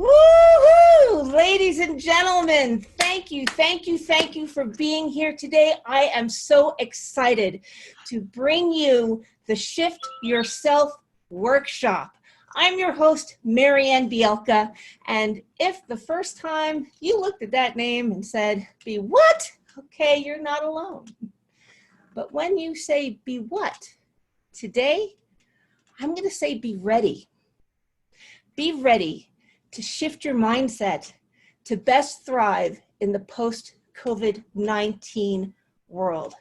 Woohoo! Ladies and gentlemen, thank you for being here today. I am so excited to bring you the Shift Yourself workshop. I'm your host, Marianne Bielka, and if the first time you looked at that name and said, be what? Okay, you're not alone. But when you say be what? Today, I'm going to say be ready. Be ready to shift your mindset to best thrive in the post-COVID-19 world.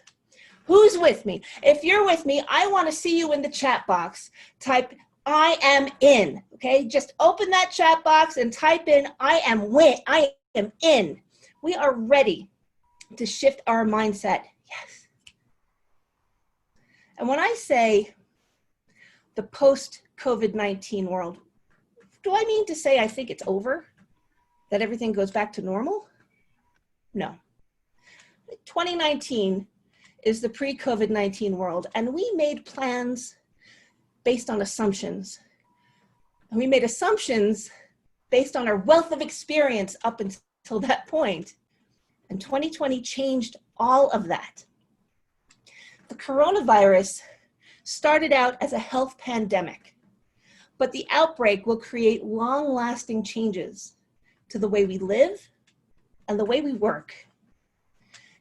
Who's with me? If you're with me, I want to see you in the chat box. Type, I am in, okay? Just open that chat box and type in, I am in. We are ready to shift our mindset. Yes. And when I say the post-COVID-19 world, do I mean to say I think it's over? That everything goes back to normal? No. 2019 is the pre-COVID-19 world, and we made plans based on assumptions. And we made assumptions based on our wealth of experience up until that point. And 2020 changed all of that. The coronavirus started out as a health pandemic, but the outbreak will create long-lasting changes to the way we live and the way we work.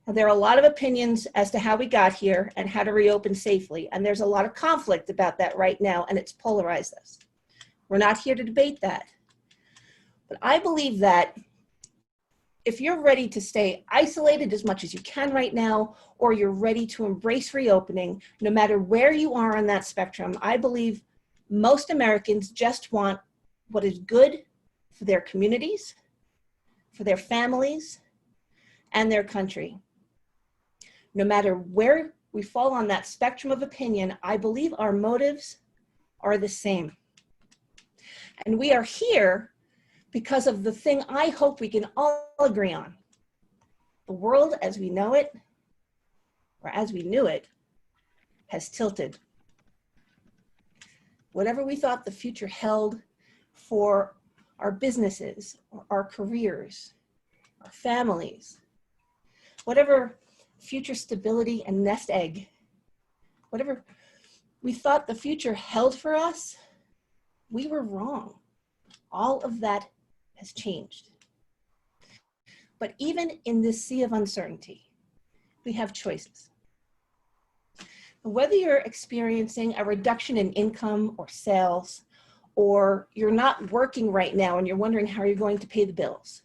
Now, there are a lot of opinions as to how we got here and how to reopen safely, and there's a lot of conflict about that right now, and it's polarized us. We're not here to debate that. But I believe that if you're ready to stay isolated as much as you can right now, or you're ready to embrace reopening, no matter where you are on that spectrum, I believe most Americans just want what is good for their communities, for their families, and their country. No matter where we fall on that spectrum of opinion, I believe our motives are the same. And we are here because of the thing I hope we can all agree on. The world as we know it, or as we knew it, has tilted. Whatever we thought the future held for our businesses, or our careers, our families, whatever future stability and nest egg, whatever we thought the future held for us, we were wrong. All of that has changed. But even in this sea of uncertainty, we have choices. Whether you're experiencing a reduction in income or sales, or you're not working right now and you're wondering how you're going to pay the bills,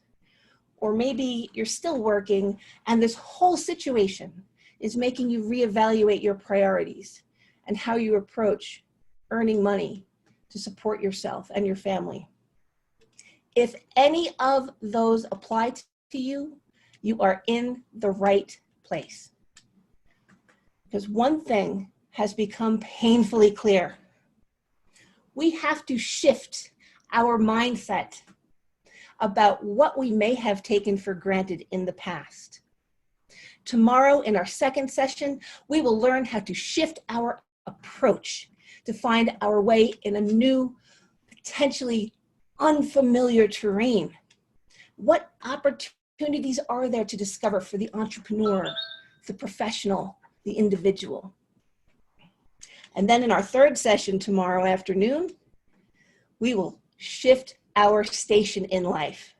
or maybe you're still working and this whole situation is making you reevaluate your priorities and how you approach earning money to support yourself and your family. If any of those apply to you, you are in the right place. Because one thing has become painfully clear. We have to shift our mindset about what we may have taken for granted in the past. Tomorrow, in our second session, we will learn how to shift our approach to find our way in a new, potentially unfamiliar terrain. What opportunities are there to discover for the entrepreneur, the professional, the individual? And then in our third session tomorrow afternoon, we will shift our station in life,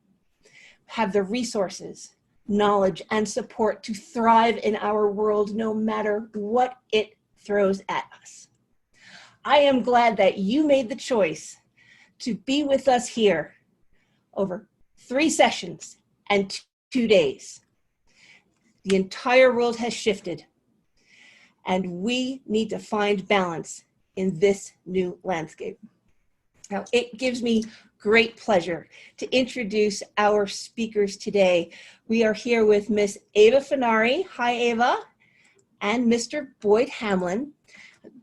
have the resources, knowledge, and support to thrive in our world no matter what it throws at us. I am glad that you made the choice to be with us here over 3 sessions and 2 days. The entire world has shifted, and we need to find balance in this new landscape. Now, it gives me great pleasure to introduce our speakers today. We are here with Miss Ava Fanari. Hi, Ava. And Mr. Boyd Hamlin.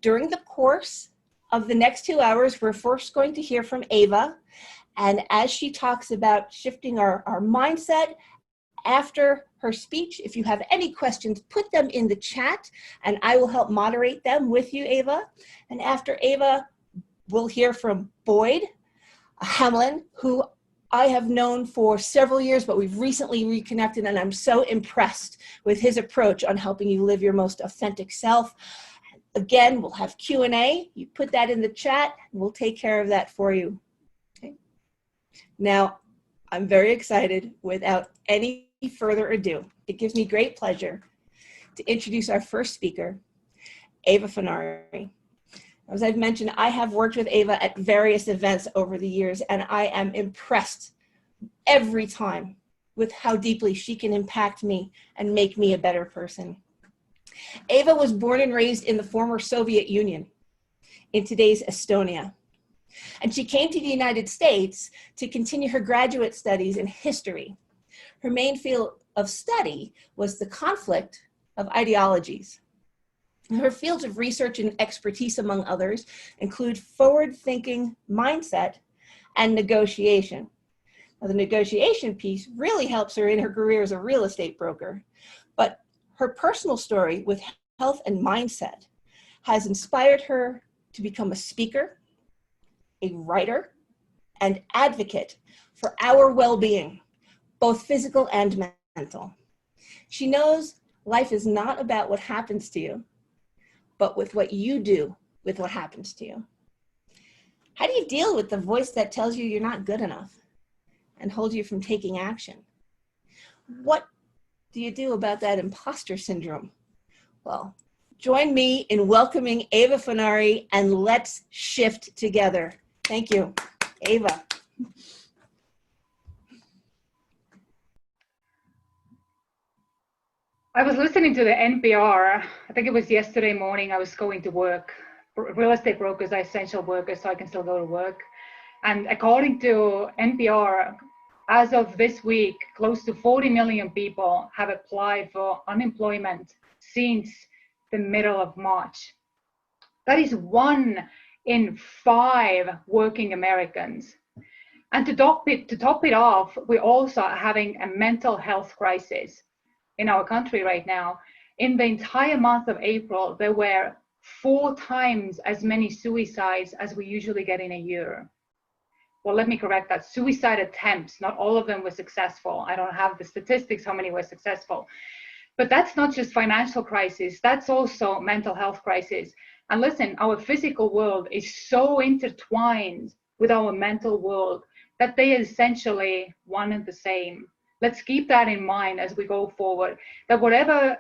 During the course of the next 2 hours, we're first going to hear from Ava. And as she talks about shifting our mindset, after her speech, if you have any questions, put them in the chat and I will help moderate them with you, Ava. And after Ava, we'll hear from Boyd Hamlin, who I have known for several years, but we've recently reconnected, and I'm so impressed with his approach on helping you live your most authentic self. Again, we'll have Q&A. You put that in the chat, and we'll take care of that for you. Okay. Now, I'm very excited. Without any further ado, it gives me great pleasure to introduce our first speaker, Ava Fanari. As I've mentioned, I have worked with Ava at various events over the years, and I am impressed every time with how deeply she can impact me and make me a better person. Ava was born and raised in the former Soviet Union, in today's Estonia. And she came to the United States to continue her graduate studies in history. Her main field of study was the conflict of ideologies. Her fields of research and expertise, among others, include forward-thinking mindset and negotiation. Now, the negotiation piece really helps her in her career as a real estate broker, but her personal story with health and mindset has inspired her to become a speaker, a writer, and advocate for our well-being, both physical and mental. She knows life is not about what happens to you, but with what you do with what happens to you. How do you deal with the voice that tells you you're not good enough and holds you from taking action? What do you do about that imposter syndrome? Well, join me in welcoming Ava Fanari, and let's shift together. Thank you, Ava. I was listening to the NPR. I think it was yesterday morning. I was going to work. Real estate brokers are essential workers, so I can still go to work. And according to NPR, as of this week, close to 40 million people have applied for unemployment since the middle of March. That is 1 in 5 working Americans. And to top it off, we're also having a mental health crisis in our country right now. In the entire month of April, there were 4 times as many suicides as we usually get in a year. Well, let me correct that. Suicide attempts, not all of them were successful. I don't have the statistics how many were successful. But that's not just financial crisis, that's also mental health crisis. And listen, our physical world is so intertwined with our mental world that they are essentially one and the same. Let's keep that in mind as we go forward, that whatever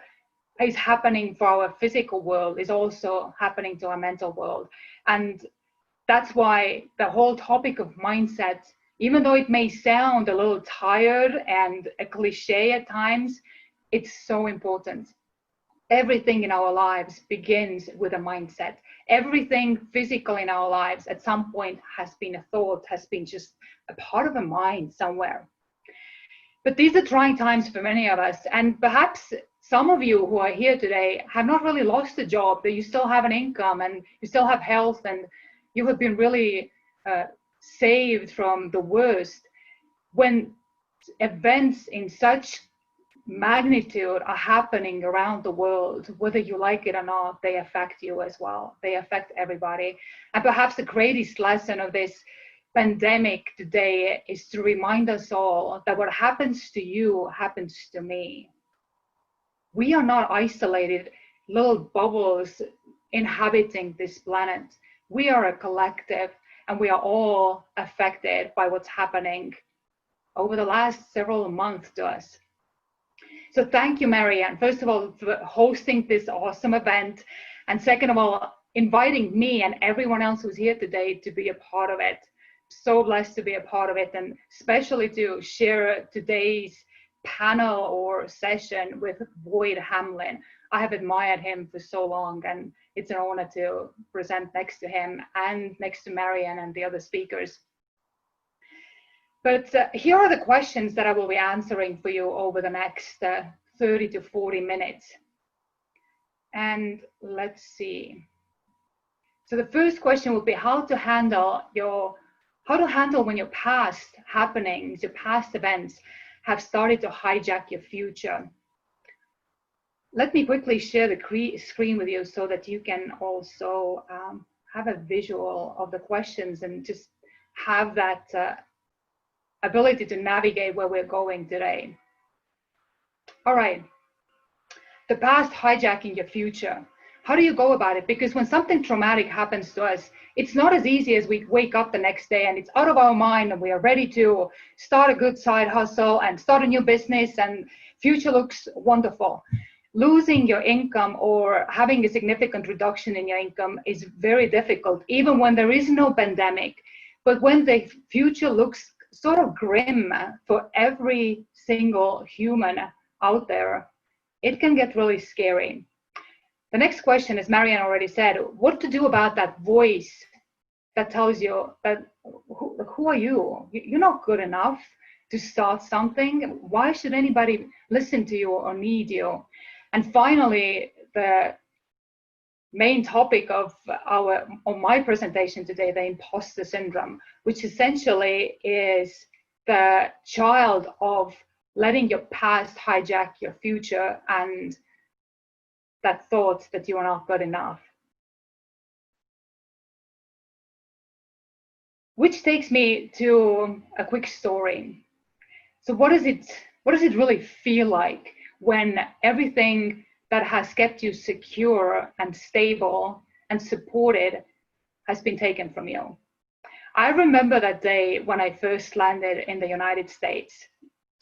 is happening for our physical world is also happening to our mental world. And that's why the whole topic of mindset, even though it may sound a little tired and a cliche at times, it's so important. Everything in our lives begins with a mindset. Everything physical in our lives at some point has been a thought, has been just a part of a mind somewhere. But these are trying times for many of us, and perhaps some of you who are here today have not really lost a job, that you still have an income and you still have health, and you have been really saved from the worst. When events in such magnitude are happening around the world, whether you like it or not, they affect you as well. They affect everybody. And perhaps the greatest lesson of this pandemic today is to remind us all that what happens to you happens to me. We are not isolated little bubbles inhabiting this planet. We are a collective, and we are all affected by what's happening over the last several months to us. So thank you, Marianne, first of all, for hosting this awesome event, and second of all, inviting me and everyone else who's here today to be a part of it. So blessed to be a part of it, and especially to share today's panel or session with Boyd Hamlin. I have admired him for so long, and it's an honor to present next to him and next to Marianne and the other speakers. But here are the questions that I will be answering for you over the next 30 to 40 minutes. And let's see. So the first question would be how to handle when your past happenings, your past events have started to hijack your future. Let me quickly share the screen with you so that you can also have a visual of the questions and just have that ability to navigate where we're going today. All right, the past hijacking your future. How do you go about it? Because when something traumatic happens to us, it's not as easy as we wake up the next day and it's out of our mind and we are ready to start a good side hustle and start a new business and future looks wonderful. Losing your income or having a significant reduction in your income is very difficult, even when there is no pandemic. But when the future looks sort of grim for every single human out there, it can get really scary. The next question, as Marianne already said, what to do about that voice that tells you that who are you? You're not good enough to start something. Why should anybody listen to you or need you? And finally, the main topic of my presentation today, the imposter syndrome, which essentially is the child of letting your past hijack your future and that thought that you are not good enough. Which takes me to a quick story. So what does it really feel like when everything that has kept you secure and stable and supported has been taken from you? I remember that day when I first landed in the United States,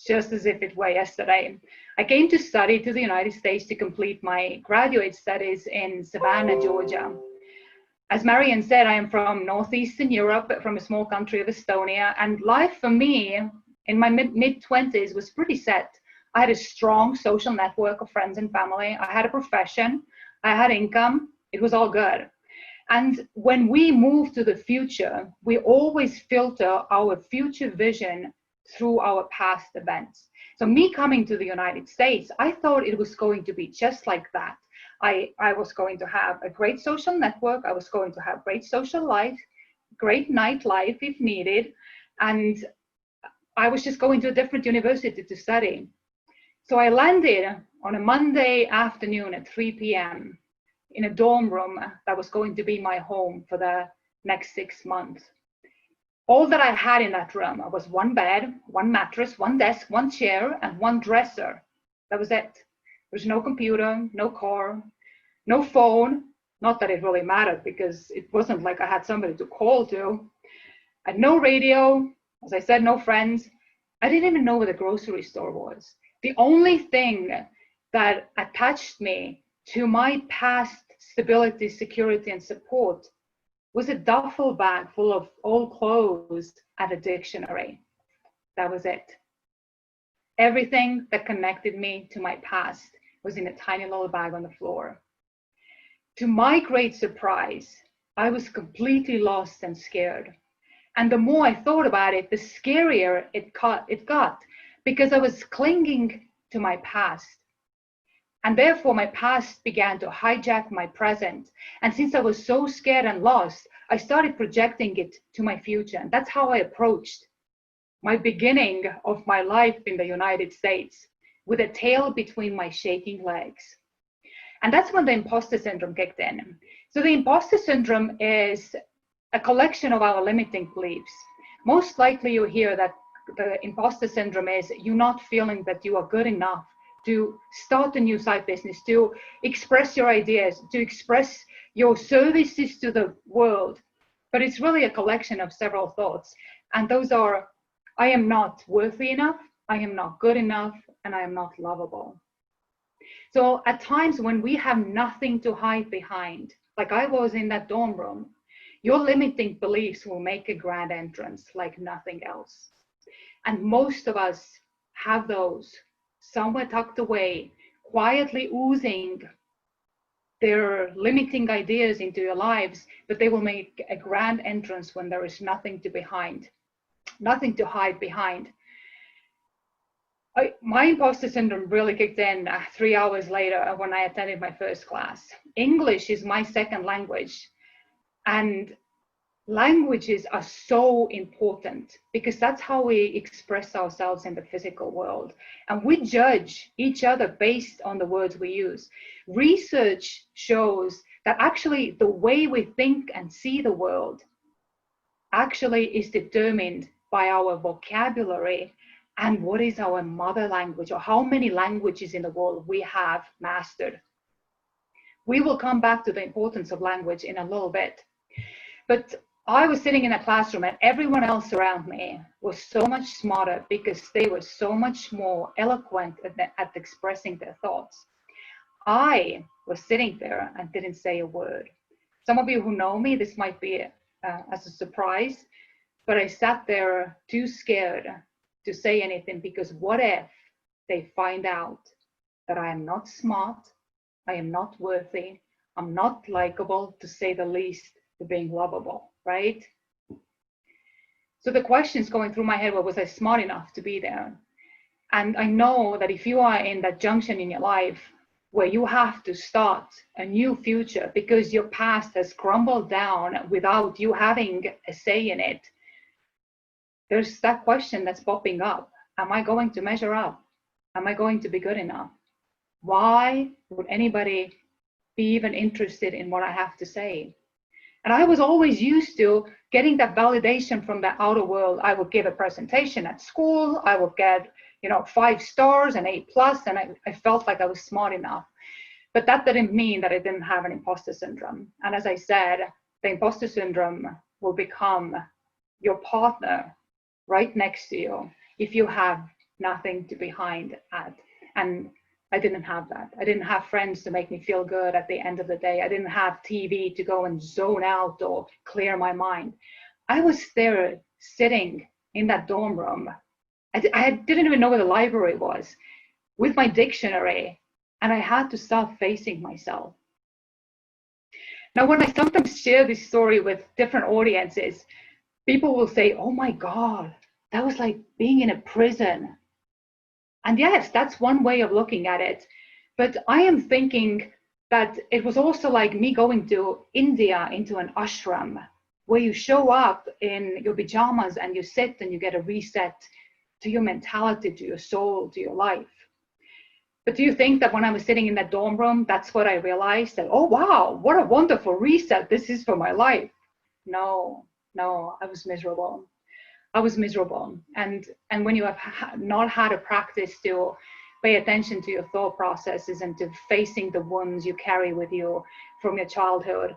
just as if it were yesterday. I came to study to the United States to complete my graduate studies in Savannah, Georgia. As Marianne said, I am from Northeastern Europe, from a small country of Estonia, and life for me in my mid-20s was pretty set. I had a strong social network of friends and family. I had a profession. I had income. It was all good. And when we move to the future, we always filter our future vision through our past events. So me coming to the United States, I thought it was going to be just like that. I was going to have a great social network. I was going to have great social life, great nightlife if needed. And I was just going to a different university to study. So I landed on a Monday afternoon at 3 p.m. in a dorm room that was going to be my home for the next 6 months. All that I had in that room was one bed, one mattress, one desk, one chair, and one dresser. That was it. There was no computer, no car, no phone. Not that it really mattered because it wasn't like I had somebody to call to. I had no radio, as I said, no friends. I didn't even know where the grocery store was. The only thing that attached me to my past stability, security, and support was a duffel bag full of old clothes and a dictionary. That was it. Everything that connected me to my past was in a tiny little bag on the floor. To my great surprise, I was completely lost and scared. And the more I thought about it, the scarier it got because I was clinging to my past. And therefore, my past began to hijack my present. And since I was so scared and lost, I started projecting it to my future. And that's how I approached my beginning of my life in the United States, with a tail between my shaking legs. And that's when the imposter syndrome kicked in. So the imposter syndrome is a collection of our limiting beliefs. Most likely you hear that the imposter syndrome is you not feeling that you are good enough to start a new side business, to express your ideas, to express your services to the world. But it's really a collection of several thoughts. And those are, I am not worthy enough, I am not good enough, and I am not lovable. So at times when we have nothing to hide behind, like I was in that dorm room, your limiting beliefs will make a grand entrance like nothing else. And most of us have those somewhere tucked away, quietly oozing their limiting ideas into your lives, but they will make a grand entrance when there is nothing to hide behind. My imposter syndrome really kicked in 3 hours later when I attended my first class. English is my second language, and languages are so important because that's how we express ourselves in the physical world. And we judge each other based on the words we use. Research shows that actually the way we think and see the world actually is determined by our vocabulary and what is our mother language, or how many languages in the world we have mastered. We will come back to the importance of language in a little bit. But I was sitting in a classroom and everyone else around me was so much smarter because they were so much more eloquent at expressing their thoughts. I was sitting there and didn't say a word. Some of you who know me, this might be as a surprise, but I sat there too scared to say anything, because what if they find out that I am not smart, I am not worthy, I'm not likable, to say the least, to being lovable, right? So the questions going through my head were, was I smart enough to be there? And I know that if you are in that junction in your life where you have to start a new future because your past has crumbled down without you having a say in it, there's that question that's popping up. Am I going to measure up? Am I going to be good enough? Why would anybody be even interested in what I have to say? And I was always used to getting that validation from the outer world. I would give a presentation at school, I would get 5 stars and A+, and I felt like I was smart enough. But that didn't mean that I didn't have an imposter syndrome. And as I said, the imposter syndrome will become your partner right next to you if you have nothing to be behind at. And I didn't have that. I didn't have friends to make me feel good at the end of the day. I didn't have TV to go and zone out or clear my mind. I was there sitting in that dorm room. I didn't even know where the library was, with my dictionary, and I had to start facing myself. Now, when I sometimes share this story with different audiences, people will say, oh my God, that was like being in a prison. And yes, that's one way of looking at it. But I am thinking that it was also like me going to India into an ashram, where you show up in your pajamas and you sit and you get a reset to your mentality, to your soul, to your life. But do you think that when I was sitting in that dorm room, that's what I realized, that, oh, wow, what a wonderful reset this is for my life? No, I was miserable. I was miserable. And when you have not had a practice to pay attention to your thought processes and to facing the wounds you carry with you from your childhood,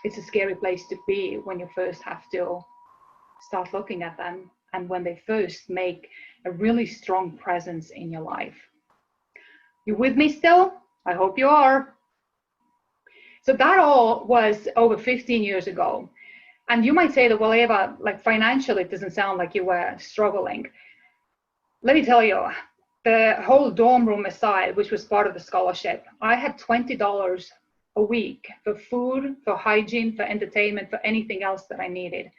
it's a scary place to be when you first have to start looking at them, and when they first make a really strong presence in your life. You with me still? I hope you are. So that all was over 15 years ago. And you might say that, well, Eva, like financially, it doesn't sound like you were struggling. Let me tell you, the whole dorm room aside, which was part of the scholarship, I had $20 a week for food, for hygiene, for entertainment, for anything else that I needed.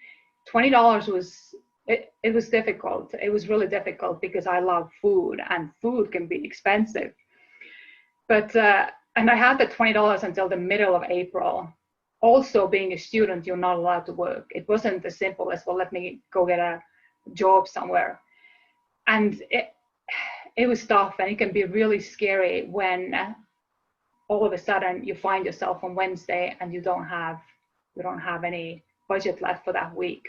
$20 was, it was difficult. It was really difficult because I love food, and food can be expensive. But, and I had the $20 until the middle of April. Also, being a student, you're not allowed to work. It wasn't as simple as, well, let me go get a job somewhere. And it was tough, and it can be really scary when all of a sudden you find yourself on Wednesday and you don't have any budget left for that week.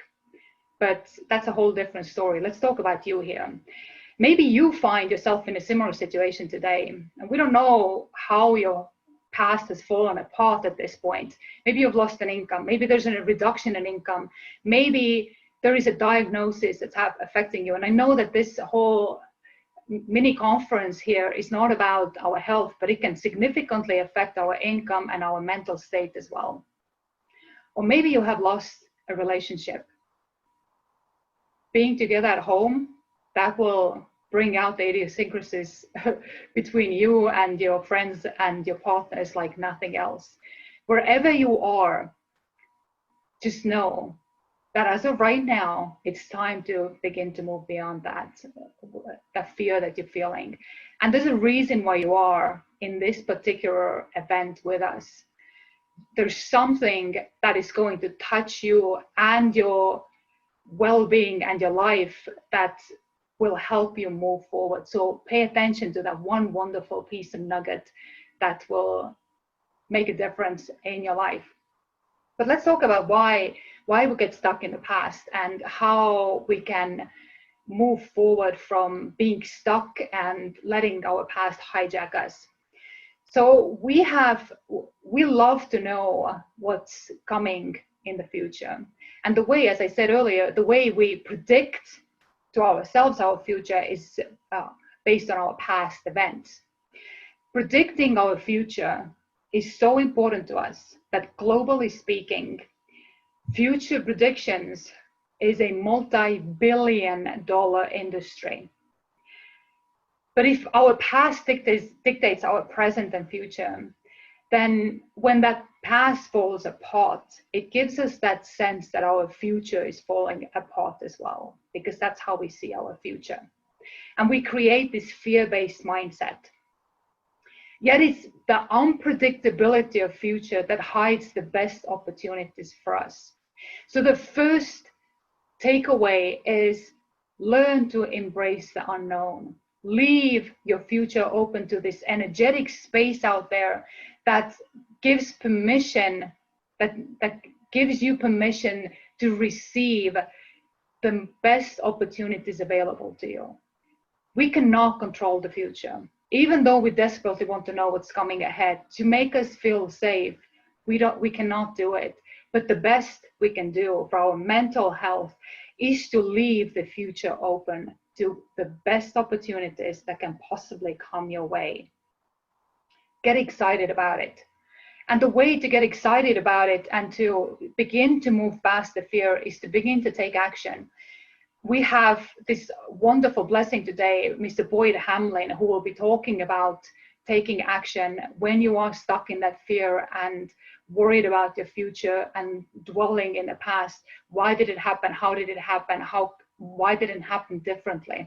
But that's a whole different story. Let's talk about you here. Maybe you find yourself in a similar situation today, and we don't know how your past has fallen apart at this point. Maybe you've lost an income. Maybe there's a reduction in income. Maybe there is a diagnosis that's affecting you. And I know that this whole mini conference here is not about our health, but it can significantly affect our income and our mental state as well. Or maybe you have lost a relationship. Being together at home, that will bring out the idiosyncrasies between you and your friends and your partners like nothing else. Wherever you are, just know that as of right now, it's time to begin to move beyond that fear that you're feeling. And there's a reason why you are in this particular event with us. There's something that is going to touch you and your well-being and your life that will help you move forward. So pay attention to that one wonderful piece of nugget that will make a difference in your life. But let's talk about why we get stuck in the past and how we can move forward from being stuck and letting our past hijack us. So we love to know what's coming in the future. And the way, as I said earlier, the way we predict to ourselves our future is based on our past events. Predicting our future is so important to us that, globally speaking, future predictions is a multi-billion-dollar industry. But if our past dictates our present and future, then when that past falls apart, it gives us that sense that our future is falling apart as well, because that's how we see our future. And we create this fear-based mindset. Yet it's the unpredictability of future that hides the best opportunities for us. So the first takeaway is learn to embrace the unknown. Leave your future open to this energetic space out there that gives permission, that gives you permission to receive the best opportunities available to you. We cannot control the future. Even though we desperately want to know what's coming ahead to make us feel safe, we cannot do it. But the best we can do for our mental health is to leave the future open to the best opportunities that can possibly come your way. Get excited about it. And the way to get excited about it and to begin to move past the fear is to begin to take action. We have this wonderful blessing today, Mr. Boyd Hamlin, who will be talking about taking action when you are stuck in that fear and worried about your future and dwelling in the past. Why did it happen? How did it happen? Why did it happen differently?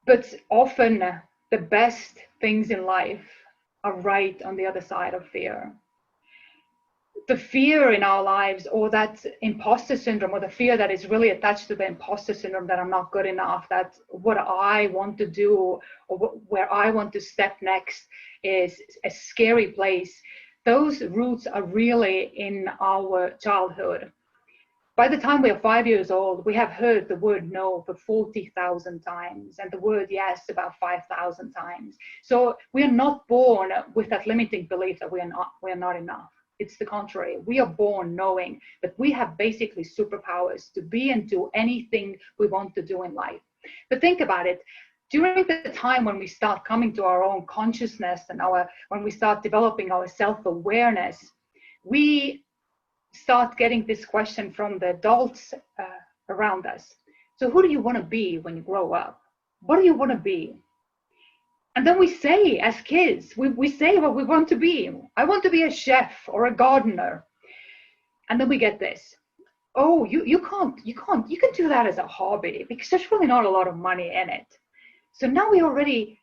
But often the best things in life are right on the other side of fear. The fear in our lives, or that imposter syndrome, or the fear that is really attached to the imposter syndrome, that I'm not good enough, that what I want to do or where I want to step next is a scary place. Those roots are really in our childhood. By the time we are 5 years old, we have heard the word no for 40,000 times and the word yes about 5,000 times. So we are not born with that limiting belief that we are not enough. It's the contrary. We are born knowing that we have basically superpowers to be and do anything we want to do in life. But think about it. During the time when we start coming to our own consciousness and when we start developing our self-awareness, we start getting this question from the adults around us. So who do you want to be when you grow up? What do you want to be? And then we say, as kids, we say what we want to be. I want to be a chef or a gardener. And then we get this. Oh, you can do that as a hobby because there's really not a lot of money in it. So now we already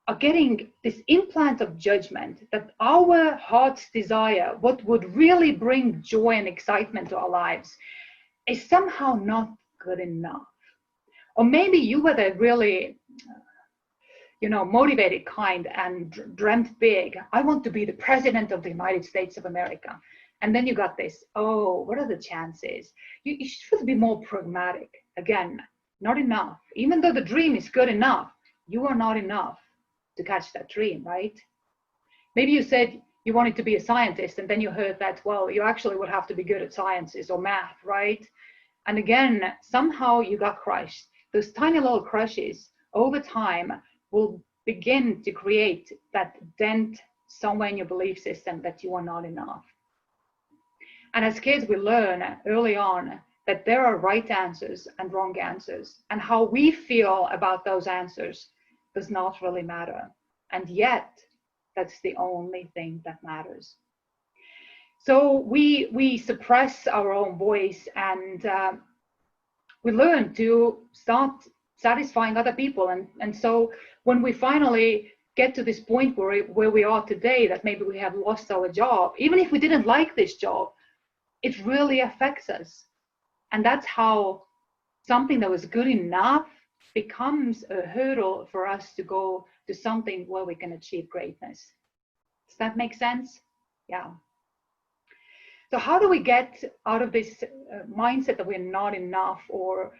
are getting this implant of judgment that our heart's desire, what would really bring joy and excitement to our lives, is somehow not good enough. Or maybe you were the really motivated kind and dreamt big. I want to be the president of the United States of America. And then you got this, oh, what are the chances? You should be more pragmatic. Again, not enough. Even though the dream is good enough, you are not enough to catch that dream, right? Maybe you said you wanted to be a scientist and then you heard that, well, you actually would have to be good at sciences or math, right? And again, somehow you got crushed. Those tiny little crushes over time will begin to create that dent somewhere in your belief system that you are not enough. And as kids, we learn early on that there are right answers and wrong answers, and how we feel about those answers does not really matter. And yet, that's the only thing that matters. So we suppress our own voice, and we learn to start satisfying other people. And so when we finally get to this point where we are today, that maybe we have lost our job, even if we didn't like this job, it really affects us. And that's how something that was good enough becomes a hurdle for us to go to something where we can achieve greatness. Does that make sense? Yeah. So how do we get out of this mindset that we're not enough, or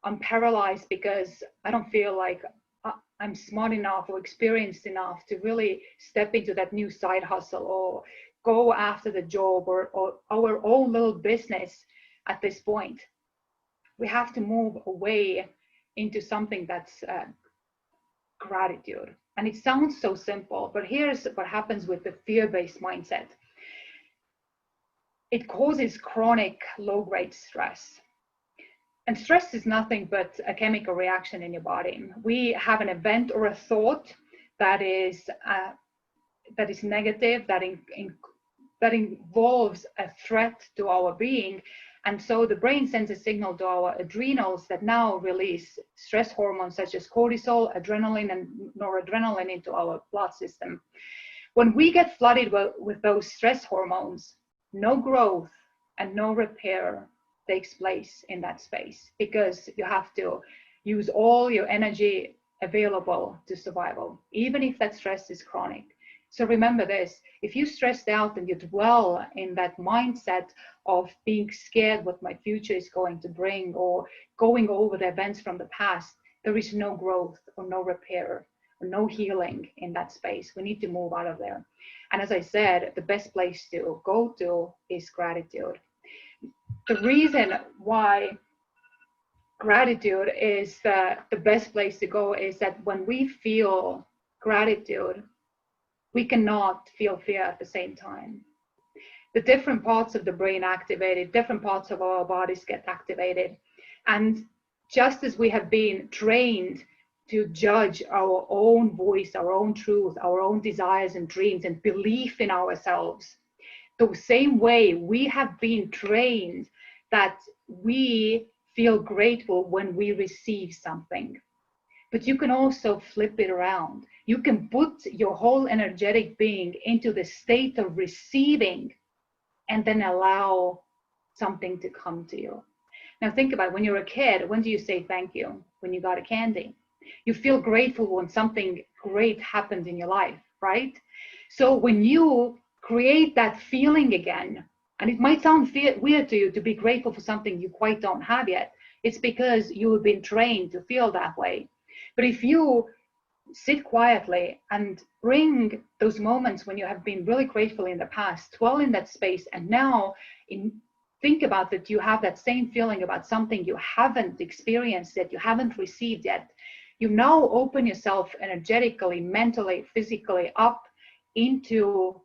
I'm paralyzed because I don't feel like I'm smart enough or experienced enough to really step into that new side hustle or go after the job or our own little business at this point? We have to move away into something that's gratitude. And it sounds so simple, but here's what happens with the fear-based mindset. It causes chronic low-grade stress. And stress is nothing but a chemical reaction in your body. We have an event or a thought that is negative, that involves a threat to our being. And so the brain sends a signal to our adrenals that now release stress hormones such as cortisol, adrenaline, and noradrenaline into our blood system. When we get flooded with those stress hormones, no growth and no repair takes place in that space, because you have to use all your energy available to survival, even if that stress is chronic. So remember this: if you're stressed out and you dwell in that mindset of being scared what my future is going to bring, or going over the events from the past, there is no growth or no repair or no healing in that space. We need to move out of there. And as I said, the best place to go to is gratitude. The reason why gratitude is the best place to go is that when we feel gratitude, we cannot feel fear at the same time. The different parts of the brain activated, different parts of our bodies get activated. And just as we have been trained to judge our own voice, our own truth, our own desires and dreams and belief in ourselves, the same way we have been trained that we feel grateful when we receive something. But you can also flip it around. You can put your whole energetic being into the state of receiving and then allow something to come to you. Now think about it. When you're a kid, when do you say thank you? When you got a candy. You feel grateful when something great happened in your life, right? So when you create that feeling again, and it might sound weird to you to be grateful for something you quite don't have yet, it's because you have been trained to feel that way. But if you sit quietly and bring those moments when you have been really grateful in the past, dwell in that space, and now think about that you have that same feeling about something you haven't experienced yet, you haven't received yet, you now open yourself energetically, mentally, physically up into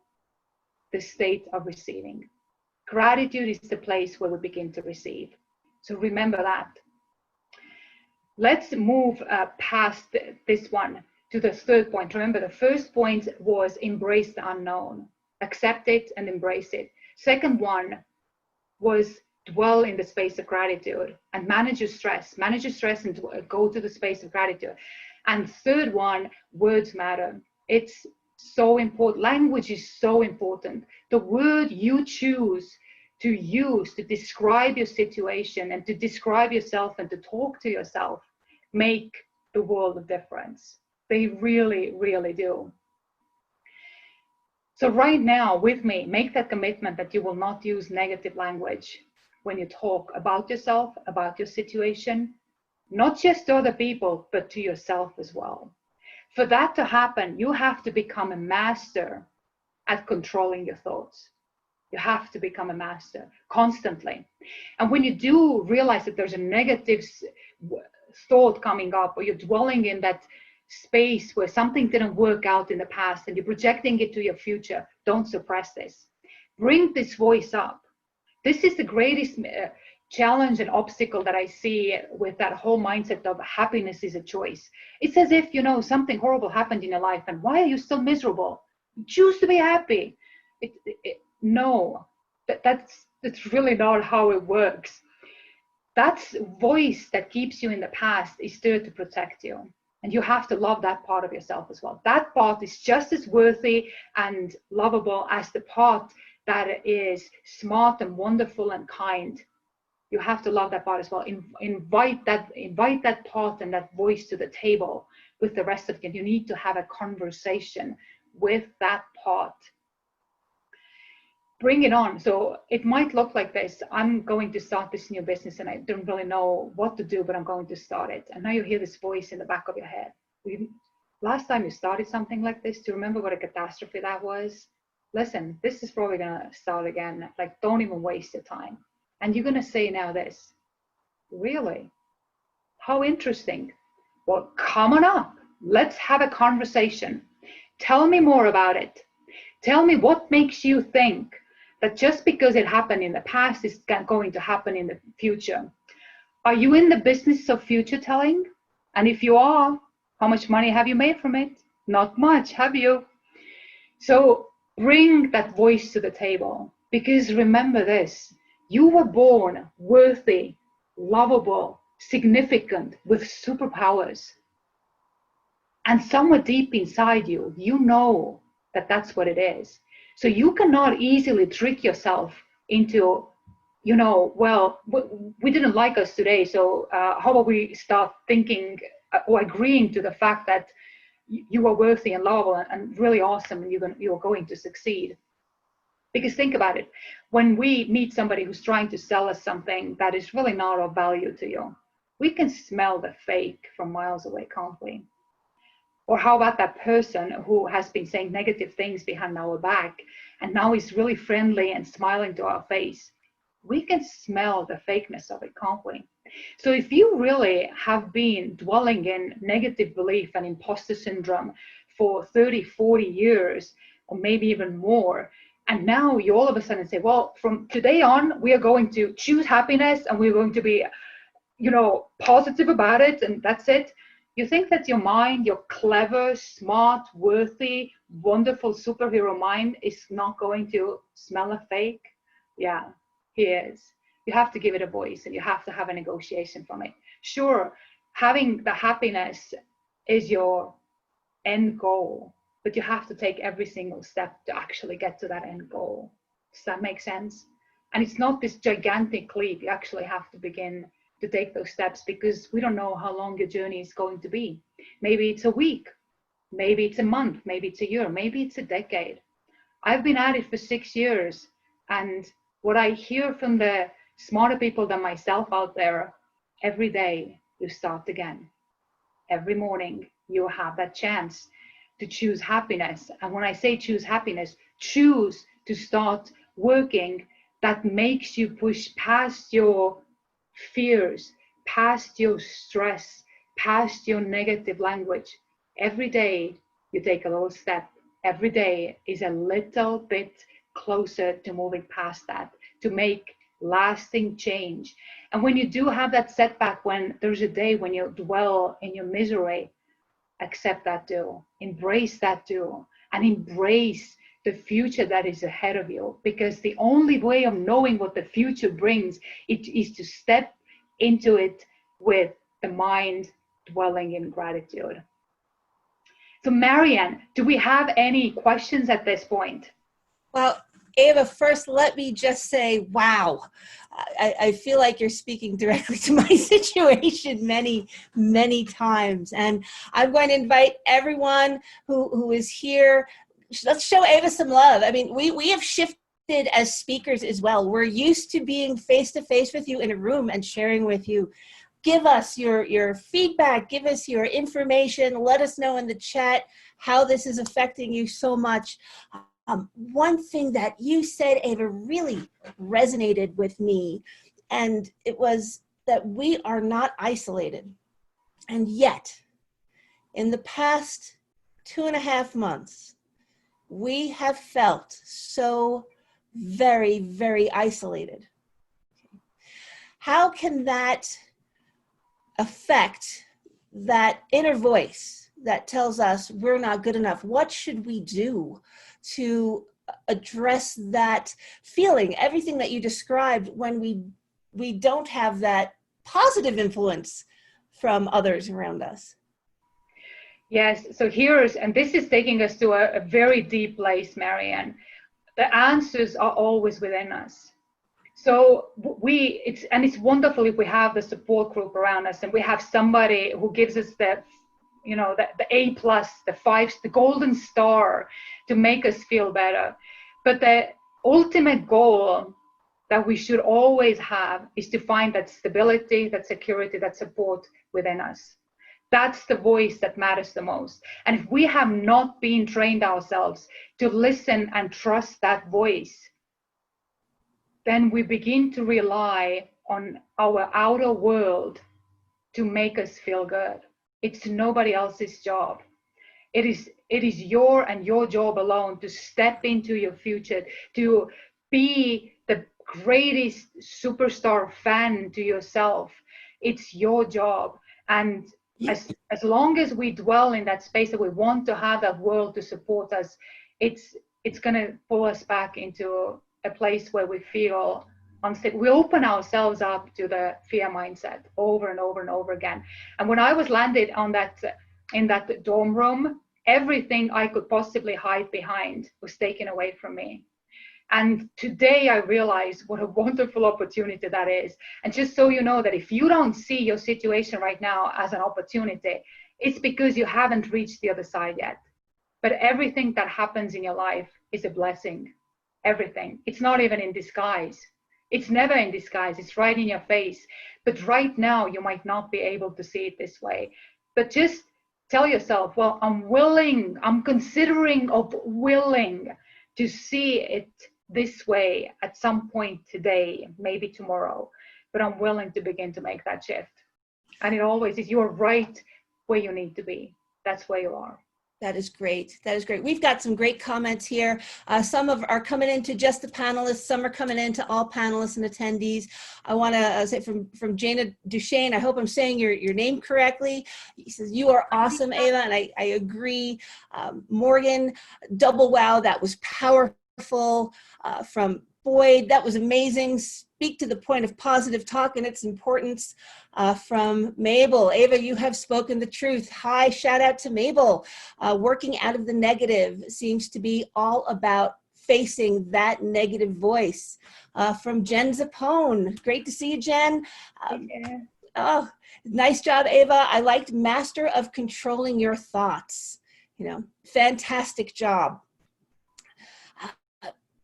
the state of receiving. Gratitude is the place where we begin to receive. So remember that. Let's move past this one to the third point. Remember, the first point was embrace the unknown, accept it and embrace it. Second one was dwell in the space of gratitude and manage your stress and go to the space of gratitude. And third one, words matter. It's so important. Language is so important. The word you choose to use to describe your situation and to describe yourself and to talk to yourself make the world of difference. They really, really do. So right now with me, make that commitment that you will not use negative language when you talk about yourself, about your situation, not just to other people, but to yourself as well. For that to happen, you have to become a master at controlling your thoughts. You have to become a master constantly. And when you do realize that there's a negative thought coming up, or you're dwelling in that space where something didn't work out in the past and you're projecting it to your future, don't suppress this. Bring this voice up. This is the greatest challenge and obstacle that I see with that whole mindset of happiness is a choice. It's as if, something horrible happened in your life and why are you still miserable? Choose to be happy. No, that's really not how it works. That voice that keeps you in the past is there to protect you. And you have to love that part of yourself as well. That part is just as worthy and lovable as the part that is smart and wonderful and kind. You have to love that part as well. Invite that part and that voice to the table with the rest of you. You need to have a conversation with that part. bring it on. So it might look like this. I'm going to start this new business and I don't really know what to do, but I'm going to start it. And now you hear this voice in the back of your head. Last time you started something like this, do you remember what a catastrophe that was? Listen, this is probably going to start again. Like, don't even waste your time. And you're going to say now this, really? How interesting. Well, come on up. Let's have a conversation. Tell me more about it. Tell me what makes you think that just because it happened in the past is going to happen in the future. Are you in the business of future telling? And if you are, how much money have you made from it? Not much, have you? So bring that voice to the table, because remember this, you were born worthy, lovable, significant, with superpowers. And somewhere deep inside you, you know that that's what it is. So you cannot easily trick yourself into, well, we didn't like us today, so how about we start thinking or agreeing to the fact that you are worthy and lovable and really awesome and you're going to succeed. Because think about it, when we meet somebody who's trying to sell us something that is really not of value to you, we can smell the fake from miles away, can't we? Or how about that person who has been saying negative things behind our back and now is really friendly and smiling to our face? We can smell the fakeness of it, can't we? So if you really have been dwelling in negative belief and imposter syndrome for 30, 40 years, or maybe even more, and now you all of a sudden say, well, from today on, we are going to choose happiness and we're going to be, positive about it, and that's it. You think that your mind, your clever, smart, worthy, wonderful superhero mind is not going to smell a fake? Yeah, he is. You have to give it a voice and you have to have a negotiation from it. Sure, having the happiness is your end goal, but you have to take every single step to actually get to that end goal. Does that make sense? And it's not this gigantic leap. You actually have to begin to take those steps, because we don't know how long your journey is going to be. Maybe it's a week, maybe it's a month, maybe it's a year, maybe it's a decade. I've been at it for 6 years, and what I hear from the smarter people than myself out there, every day you start again. Every morning you have that chance to choose happiness. And when I say choose happiness, choose to start working that makes you push past your fears, past your stress, past your negative language. Every day you take a little step. Every day is a little bit closer to moving past that, to make lasting change. And when you do have that setback, when there's a day when you dwell in your misery, accept that too, embrace that too, and embrace the future that is ahead of you, because the only way of knowing what the future brings it is to step into it with the mind dwelling in gratitude. So Marianne, do we have any questions at this point? Well, Ava, first, let me just say, wow. I feel like you're speaking directly to my situation many, many times. And I'm going to invite everyone who is here. Let's show Ava some love. I mean, we have shifted as speakers as well. We're used to being face-to-face with you in a room and sharing with you. Give us your feedback, give us your information, let us know in the chat how this is affecting you so much. One thing that you said, Ava, really resonated with me, and it was that we are not isolated. And yet, in the past 2.5 months, we have felt so very, very isolated. How can that affect that inner voice that tells us we're not good enough? What should we do to address that feeling, everything that you described, when we don't have that positive influence from others around us? Yes, so and this is taking us to a very deep place, Marianne. The answers are always within us. So it's wonderful if we have the support group around us and we have somebody who gives us the A+, the 5, the golden star to make us feel better. But the ultimate goal that we should always have is to find that stability, that security, that support within us. That's the voice that matters the most. And if we have not been trained ourselves to listen and trust that voice, then we begin to rely on our outer world to make us feel good. It's nobody else's job. It is your and your job alone to step into your future, to be the greatest superstar fan to yourself. It's your job. And as long as we dwell in that space that we want to have that world to support us, it's going to pull us back into a place where we feel unstable. We open ourselves up to the fear mindset over and over and over again. And when I was landed on that in that dorm room, everything I could possibly hide behind was taken away from me. And today I realize what a wonderful opportunity that is. And just so you know, that if you don't see your situation right now as an opportunity, it's because you haven't reached the other side yet. But everything that happens in your life is a blessing. Everything. It's not even in disguise. It's never in disguise. It's right in your face. But right now, you might not be able to see it this way. But just tell yourself, well, I'm considering of willing to see it this way at some point today, maybe tomorrow, but I'm willing to begin to make that shift. And it always is, you're right where you need to be. That's where you are. That is great. That is great. We've got some great comments here. Some are coming into just the panelists. Some are coming into all panelists and attendees. I want to say from Jana Duchesne, I hope I'm saying your name correctly. He says, you are awesome, Ava, and I agree. Morgan, double wow, that was powerful. From Boyd, that was amazing. Speak to the point of positive talk and its importance. From Mabel, Ava, you have spoken the truth. Hi, shout out to Mabel. Working out of the negative seems to be all about facing that negative voice. From Jen Zapone, great to see you, Jen. Oh, nice job, Ava. I liked master of controlling your thoughts. You know, fantastic job.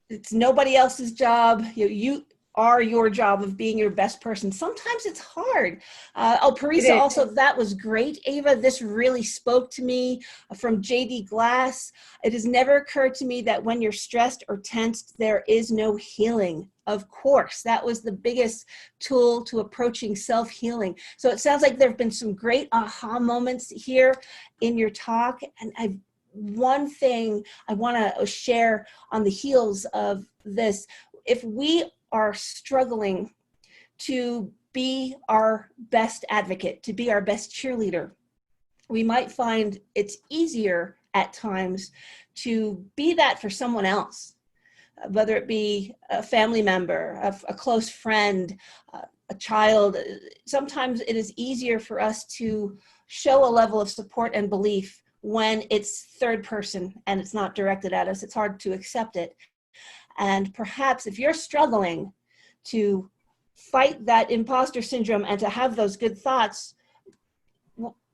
It's nobody else's job. You are your job of being your best person. Sometimes it's hard. Parisa, also, that was great, Ava. This really spoke to me. From JD Glass, it has never occurred to me that when you're stressed or tensed, there is no healing. Of course, that was the biggest tool to approaching self-healing. So it sounds like there have been some great aha moments here in your talk. And one thing I want to share on the heels of this, if we are struggling to be our best advocate, to be our best cheerleader, we might find it's easier at times to be that for someone else, whether it be a family member, a close friend, a child. Sometimes it is easier for us to show a level of support and belief when it's third person and it's not directed at us. It's hard to accept it. And perhaps if you're struggling to fight that imposter syndrome and to have those good thoughts,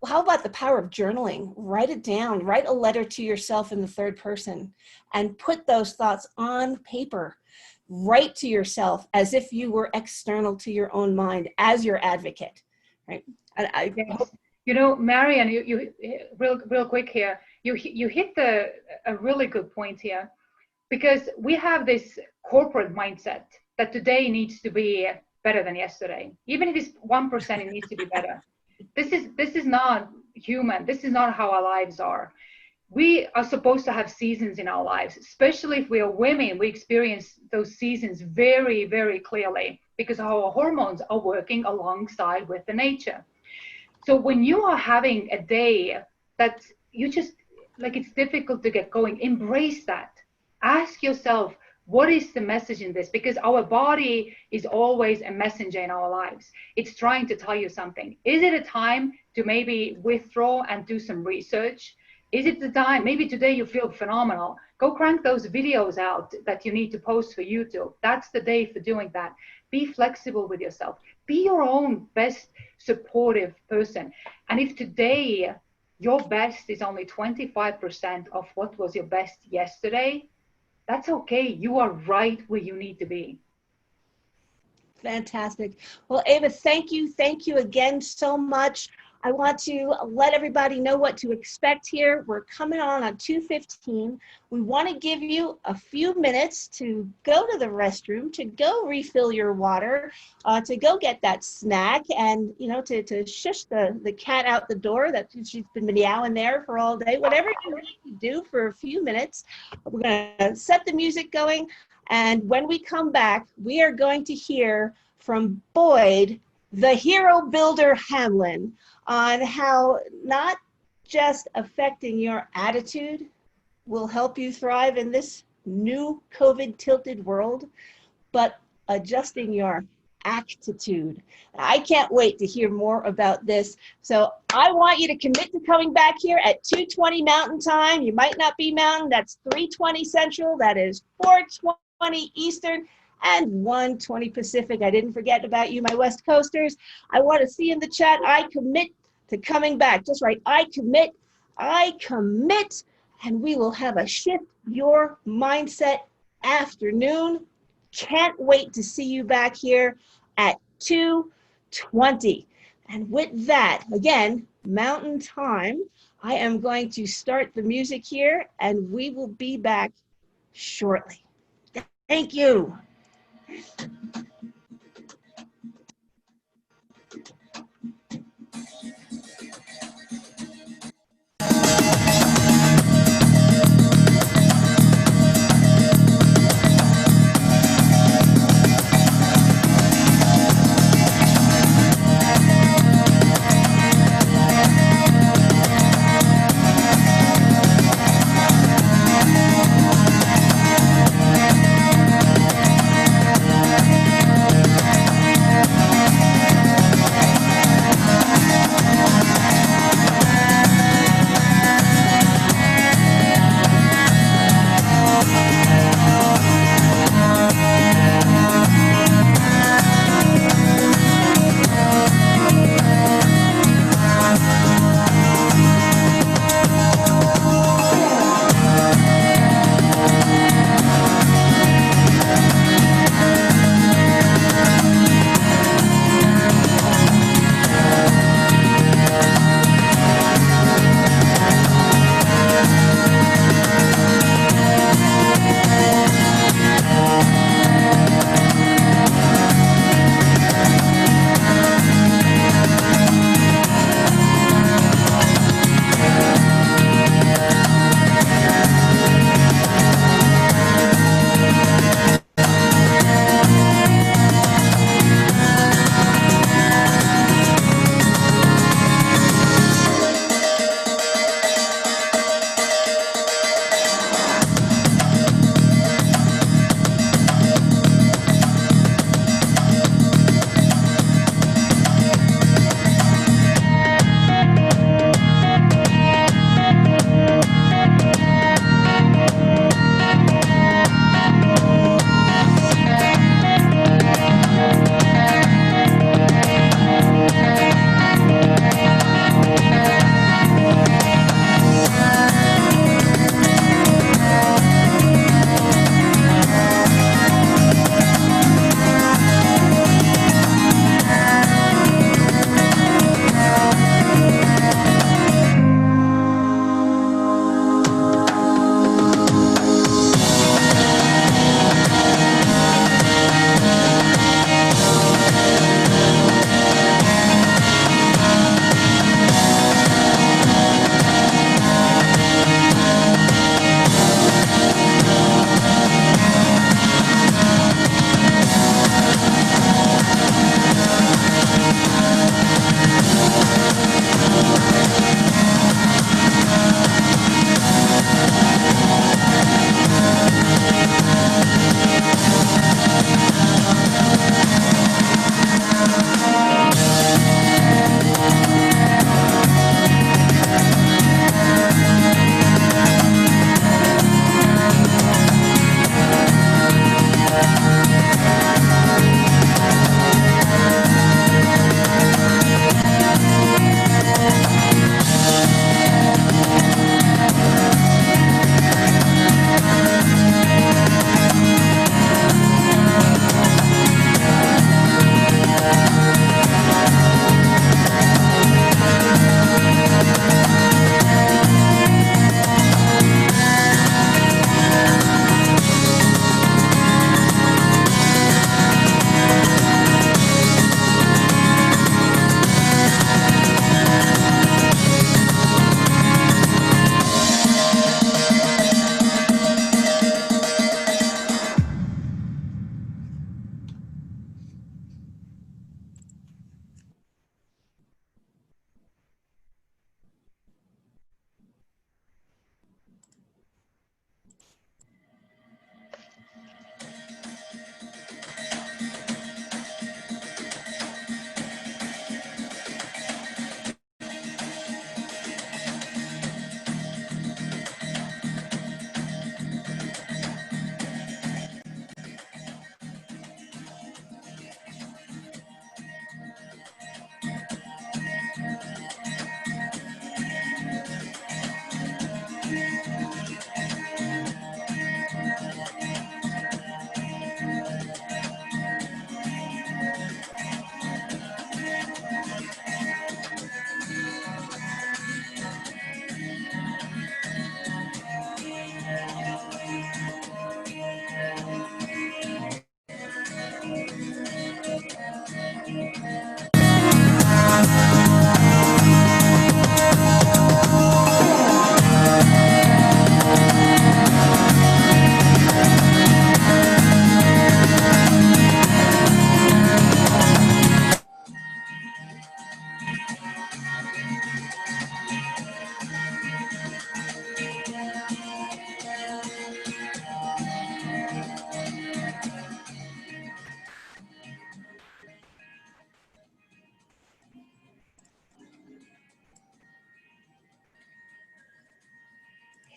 how about the power of journaling? Write it down, write a letter to yourself in the third person and put those thoughts on paper. Write to yourself as if you were external to your own mind as your advocate, right? And I hope. You know, Marian, you real quick here, you hit a really good point here, because we have this corporate mindset that today needs to be better than yesterday. Even if it's 1%, it needs to be better. This is not human. This is not how our lives are. We are supposed to have seasons in our lives, especially if we are women. We experience those seasons very, very clearly because our hormones are working alongside with the nature. So when you are having a day that you just, like, it's difficult to get going, embrace that. Ask yourself, what is the message in this? Because our body is always a messenger in our lives. It's trying to tell you something. Is it a time to maybe withdraw and do some research? Is it the time? Maybe today you feel phenomenal. Go crank those videos out that you need to post for YouTube. That's the day for doing that. Be flexible with yourself. Be your own best supportive person. And if today your best is only 25% of what was your best yesterday, that's okay. You are right where you need to be. Fantastic. Well, Ava, thank you. Thank you again so much. I want to let everybody know what to expect here. We're coming on 2:15. We want to give you a few minutes to go to the restroom, to go refill your water, to go get that snack, and to shush the cat out the door that she's been meowing there for all day. Whatever you need to do for a few minutes, we're going to set the music going. And when we come back, we are going to hear from Boyd, the hero builder Hamlin, on how not just affecting your attitude will help you thrive in this new COVID tilted world, but adjusting your actitude. I can't wait to hear more about this. So I want you to commit to coming back here at 2:20 Mountain Time. You might not be Mountain, that's 3:20 Central, that is 4:20 Eastern, and 1:20 Pacific. I didn't forget about you, my West Coasters. I want to see in the chat, I commit to coming back. Just right, I commit, and we will have a Shift Your Mindset afternoon. Can't wait to see you back here at 2:20. And with that, again, Mountain Time, I am going to start the music here, and we will be back shortly. Thank you.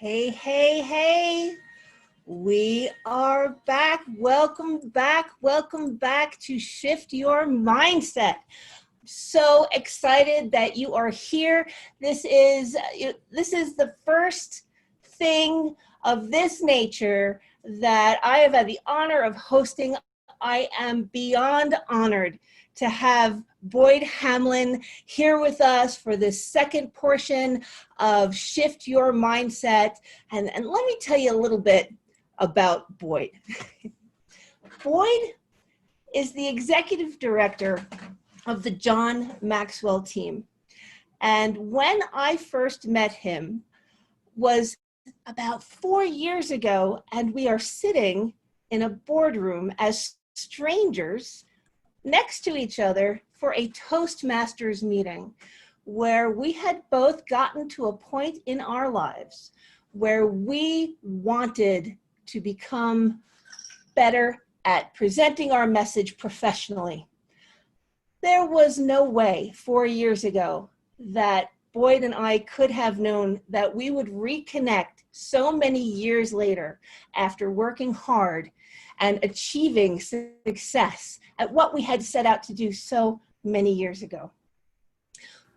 Hey, hey, hey. We are back. Welcome back to Shift Your Mindset. So excited that you are here. This is the first thing of this nature that I have had the honor of hosting. I am beyond honored to have Boyd Hamlin here with us for this second portion of Shift Your Mindset. And let me tell you a little bit about Boyd. Boyd is the executive director of the John Maxwell team. And when I first met him was about 4 years ago, and we are sitting in a boardroom as strangers next to each other for a Toastmasters meeting where we had both gotten to a point in our lives where we wanted to become better at presenting our message professionally. There was no way 4 years ago that Boyd and I could have known that we would reconnect so many years later after working hard and achieving success at what we had set out to do so many years ago.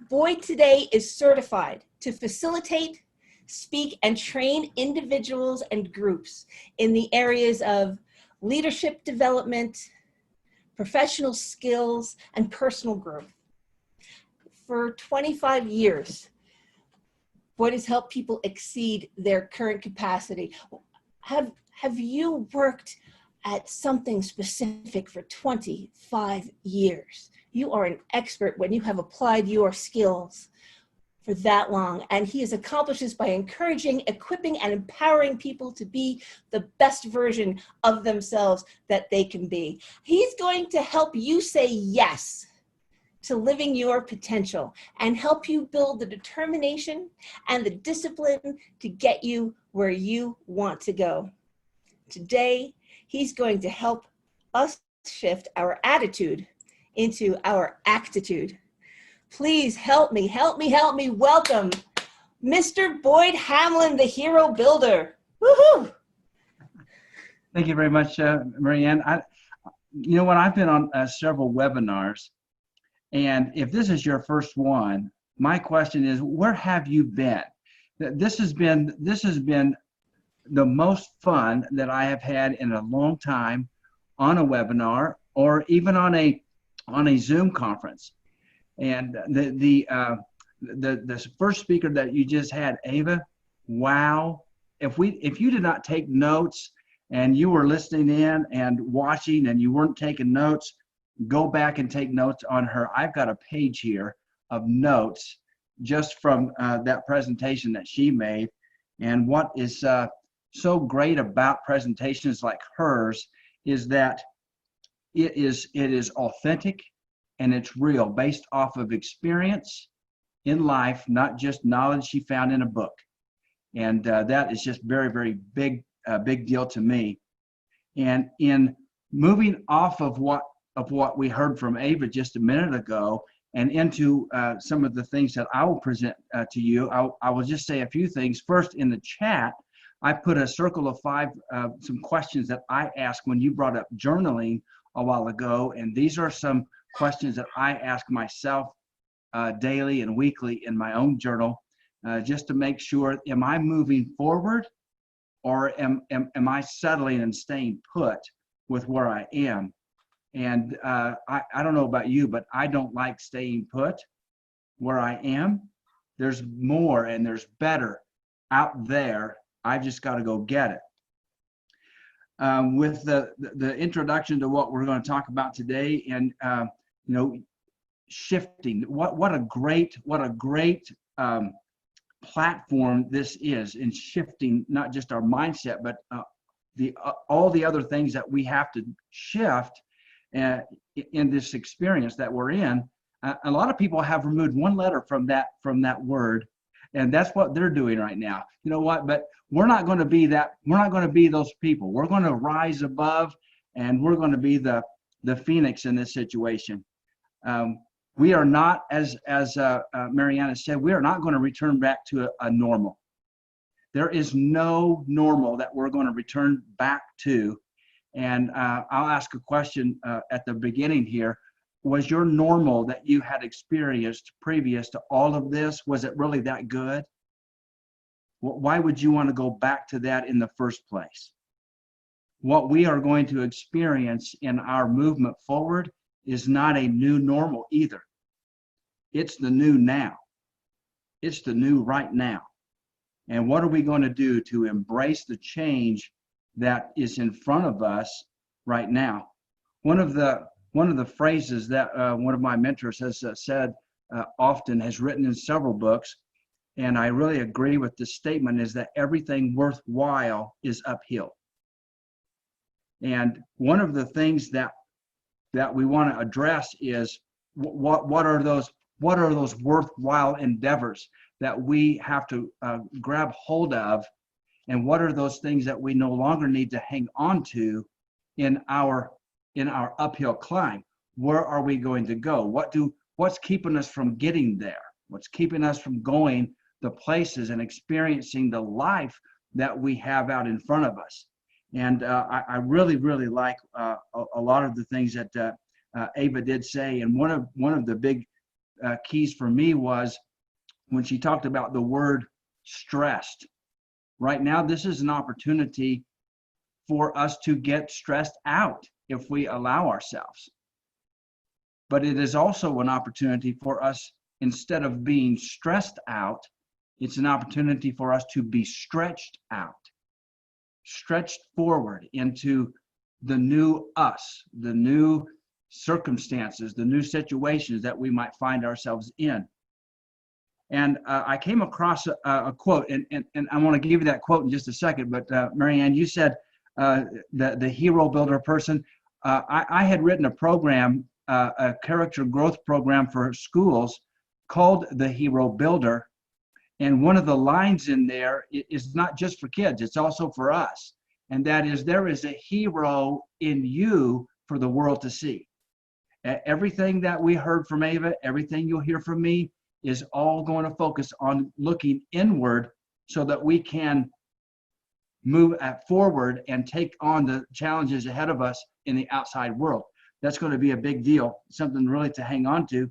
Boyd today is certified to facilitate, speak, and train individuals and groups in the areas of leadership development, professional skills, and personal growth. For 25 years, Boyd has helped people exceed their current capacity. Have you worked at something specific for 25 years? You are an expert when you have applied your skills for that long. And he has accomplished this by encouraging, equipping, and empowering people to be the best version of themselves that they can be. He's going to help you say yes to living your potential and help you build the determination and the discipline to get you where you want to go. Today, he's going to help us shift our attitude into our actitude. Please help me. Welcome, Mr. Boyd Hamlin, the hero builder. Woohoo! Thank you very much, Marianne. You know what? I've been on several webinars, and if this is your first one, my question is, where have you been? This has been the most fun that I have had in a long time on a webinar or even on a Zoom conference. And the first speaker that you just had, Ava, wow! If you did not take notes and you were listening in and watching and you weren't taking notes, go back and take notes on her. I've got a page here of notes just from that presentation that she made. And what is so great about presentations like hers is that it is authentic and it's real, based off of experience in life, not just knowledge she found in a book. And that is just very, very big deal to me. And in moving off of what we heard from Ava just a minute ago and into some of the things that I will present to you, I will just say a few things. First, in the chat, I put a circle of 5, some questions that I asked when you brought up journaling a while ago. And these are some questions that I ask myself daily and weekly in my own journal, just to make sure, am I moving forward or am I settling and staying put with where I am? And I don't know about you, but I don't like staying put where I am. There's more and there's better out there. I've just got to go get it. With the introduction to what we're going to talk about today, and shifting. What a great platform this is in shifting not just our mindset, but all the other things that we have to shift in this experience that we're in. A lot of people have removed one letter from that word, and that's what they're doing right now. You know what? But we're not going to be that. We're not going to be those people. We're going to rise above, and we're going to be the phoenix in this situation. We are not, as Mariana said, we are not going to return back to a normal. There is no normal that we're going to return back to. And I'll ask a question at the beginning here. Was your normal that you had experienced previous to all of this, was it really that good? Why would you want to go back to that in the first place? What we are going to experience in our movement forward is not a new normal either. It's the new now. It's the new right now. And what are we going to do to embrace the change that is in front of us right now? One of the phrases that one of my mentors has said often, has written in several books, and I really agree with this statement, is that everything worthwhile is uphill. And one of the things that we want to address is what are those worthwhile endeavors that we have to grab hold of, and what are those things that we no longer need to hang on to in our uphill climb? Where are we going to go? What's keeping us from getting there? What's keeping us from going the places and experiencing the life that we have out in front of us? And I really, really like a lot of the things that Ava did say. And one of the big keys for me was when she talked about the word stressed. Right now, this is an opportunity for us to get stressed out if we allow ourselves. But it is also an opportunity for us, instead of being stressed out, it's an opportunity for us to be stretched out, stretched forward into the new us, the new circumstances, the new situations that we might find ourselves in. And I came across a quote, and I want to give you that quote in just a second, but Marianne, you said the hero builder person. I had written a program, a character growth program for schools called the Hero Builder. And one of the lines in there is not just for kids, it's also for us. And that is, there is a hero in you for the world to see. Everything that we heard from Ava, everything you'll hear from me, is all going to focus on looking inward so that we can move forward and take on the challenges ahead of us in the outside world. That's going to be a big deal, something really to hang on to.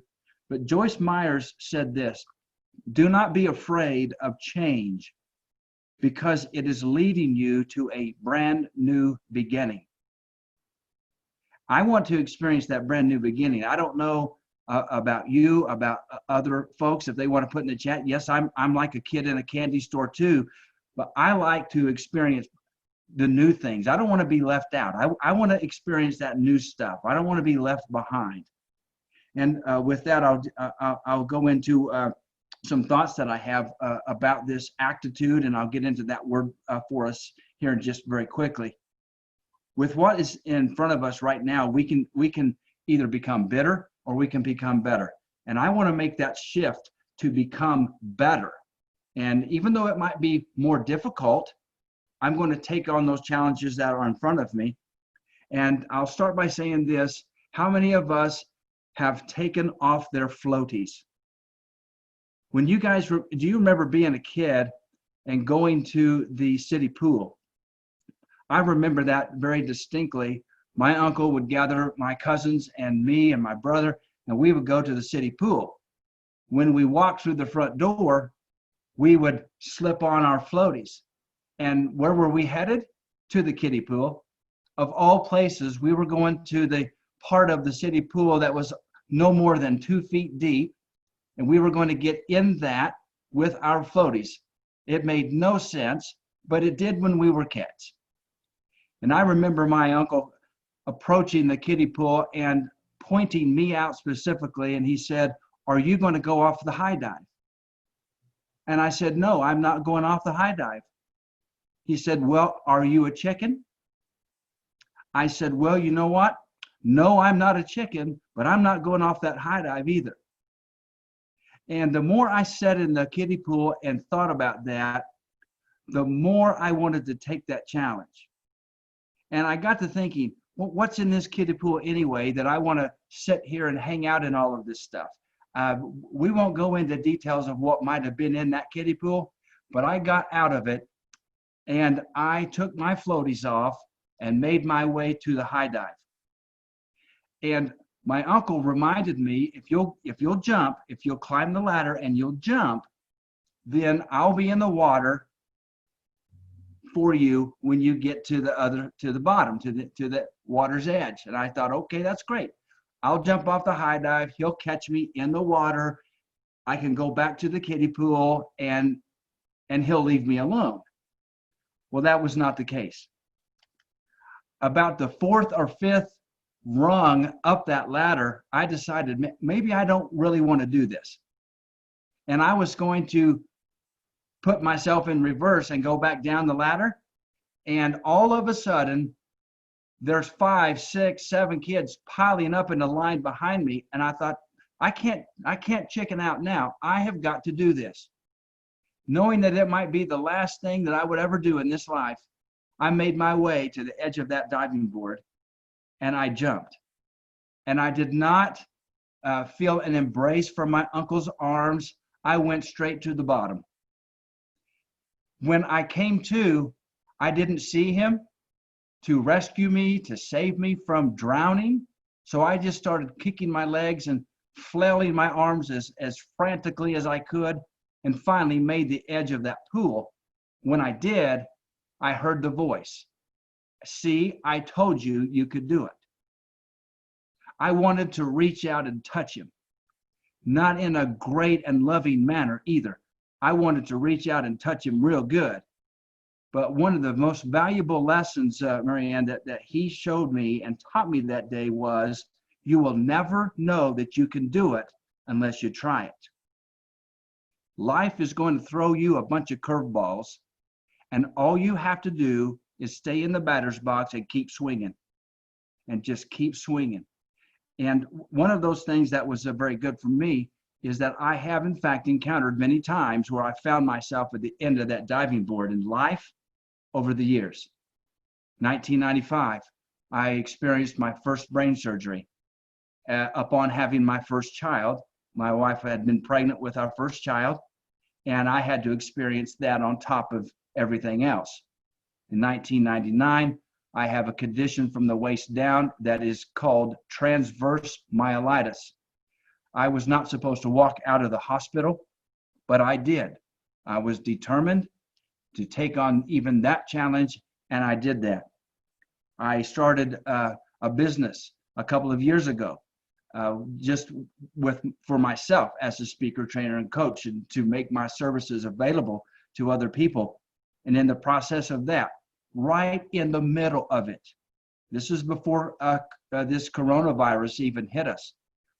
But Joyce Myers said this: do not be afraid of change, because it is leading you to a brand new beginning. I want to experience that brand new beginning. I don't know about you, about other folks, if they want to put in the chat. Yes, I'm like a kid in a candy store too, but I like to experience the new things. I don't want to be left out. I want to experience that new stuff. I don't want to be left behind. And with that, I'll go into some thoughts that I have about this actitude, and I'll get into that word for us here just very quickly. With what is in front of us right now, we can either become bitter or we can become better. And I want to make that shift to become better. And even though it might be more difficult, I'm going to take on those challenges that are in front of me. And I'll start by saying this: how many of us have taken off their floaties? When you guys, do you remember being a kid and going to the city pool? I remember that very distinctly. My uncle would gather my cousins and me and my brother, and we would go to the city pool. When we walked through the front door, we would slip on our floaties. And where were we headed? To the kiddie pool. Of all places, we were going to the part of the city pool that was no more than 2 feet deep, and we were going to get in that with our floaties. It made no sense, but it did when we were kids. And I remember my uncle approaching the kiddie pool and pointing me out specifically, and he said, "Are you going to go off the high dive?" And I said, "No, I'm not going off the high dive." He said, "Well, are you a chicken?" I said, "Well, you know what? No, I'm not a chicken, but I'm not going off that high dive either." And the more I sat in the kiddie pool and thought about that, the more I wanted to take that challenge. And I got to thinking, well, what's in this kiddie pool anyway that I want to sit here and hang out in all of this stuff? We won't go into details of what might have been in that kiddie pool, but I got out of it And I took my floaties off and made my way to the high dive. And my uncle reminded me, if you'll jump, if you'll climb the ladder and you'll jump, then I'll be in the water for you when you get to the bottom, to the water's edge. And I thought, okay, that's great. I'll jump off the high dive. He'll catch me in the water. I can go back to the kiddie pool and he'll leave me alone. Well, that was not the case. About the fourth or fifth rung up that ladder, I decided maybe I don't really want to do this. And I was going to put myself in reverse and go back down the ladder. And all of a sudden, there's 5, 6, 7 kids piling up in the line behind me. And I thought, I can't chicken out now. I have got to do this. Knowing that it might be the last thing that I would ever do in this life, I made my way to the edge of that diving board and I jumped. And I did not feel an embrace from my uncle's arms. I went straight to the bottom. When I came to, I didn't see him to rescue me, to save me from drowning. So I just started kicking my legs and flailing my arms as frantically as I could, and finally made the edge of that pool. When I did, I heard the voice. See, I told you you could do it. I wanted to reach out and touch him, not in a great and loving manner either. I wanted to reach out and touch him real good. But one of the most valuable lessons, Marianne, that he showed me and taught me that day was, you will never know that you can do it unless you try it. Life is going to throw you a bunch of curveballs, and all you have to do is stay in the batter's box and keep swinging, and just keep swinging. And one of those things that was very good for me is that I have in fact encountered many times where I found myself at the end of that diving board in life over the years. 1995, I experienced my first brain surgery. Upon having my first child, my wife had been pregnant with our first child, and I had to experience that on top of everything else. In 1999, I have a condition from the waist down that is called transverse myelitis. I was not supposed to walk out of the hospital, but I did. I was determined to take on even that challenge, and I did that. I started a business a couple of years ago, just for myself as a speaker, trainer, and coach, and to make my services available to other people. And in the process of that, right in the middle of it, this is before this coronavirus even hit us.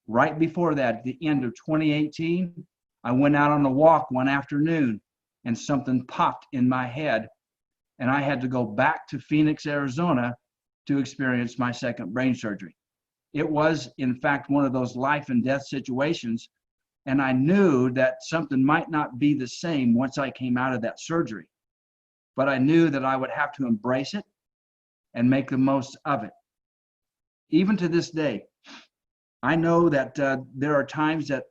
Right before that, at the end of 2018, I went out on a walk one afternoon and something popped in my head, and I had to go back to Phoenix, Arizona to experience my second brain surgery. It was, in fact, one of those life and death situations, and I knew that something might not be the same once I came out of that surgery, but I knew that I would have to embrace it and make the most of it. Even to this day, I know that there are times that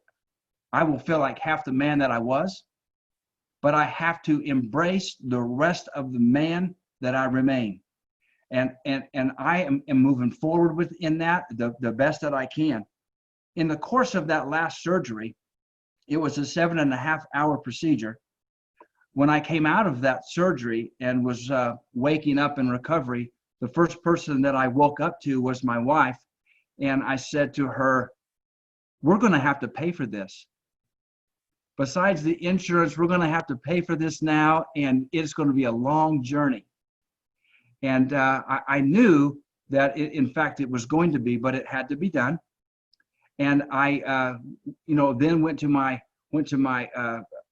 I will feel like half the man that I was, but I have to embrace the rest of the man that I remain. And I am moving forward within that the best that I can. In the course of that last surgery, it was a 7.5-hour procedure. When I came out of that surgery and was waking up in recovery, the first person that I woke up to was my wife. And I said to her, we're going to have to pay for this. Besides the insurance, we're going to have to pay for this now, and it's going to be a long journey. And I knew that, in fact, it was going to be, but it had to be done. And I, then went to my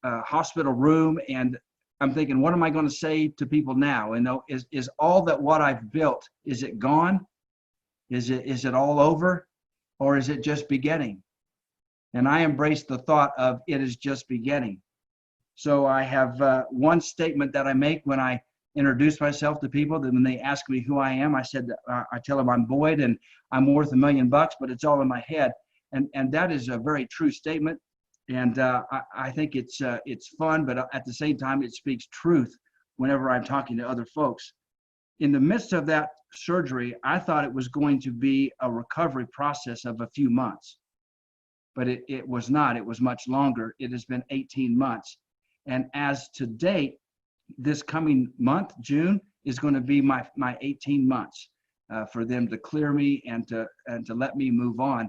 hospital room, and I'm thinking, what am I going to say to people now? And is all that what I've built, is it gone? Is it all over, or is it just beginning? And I embraced the thought of it is just beginning. So I have one statement that I make when I introduce myself to people. That when they ask me who I am, I tell them I'm Boyd and I'm worth $1 million, but it's all in my head. And that is a very true statement. And I think it's fun, but at the same time, it speaks truth whenever I'm talking to other folks. In the midst of that surgery, I thought it was going to be a recovery process of a few months, but it was not. It was much longer. It has been 18 months. And as to date, this coming month, June, is going to be my 18 months for them to clear me and to let me move on.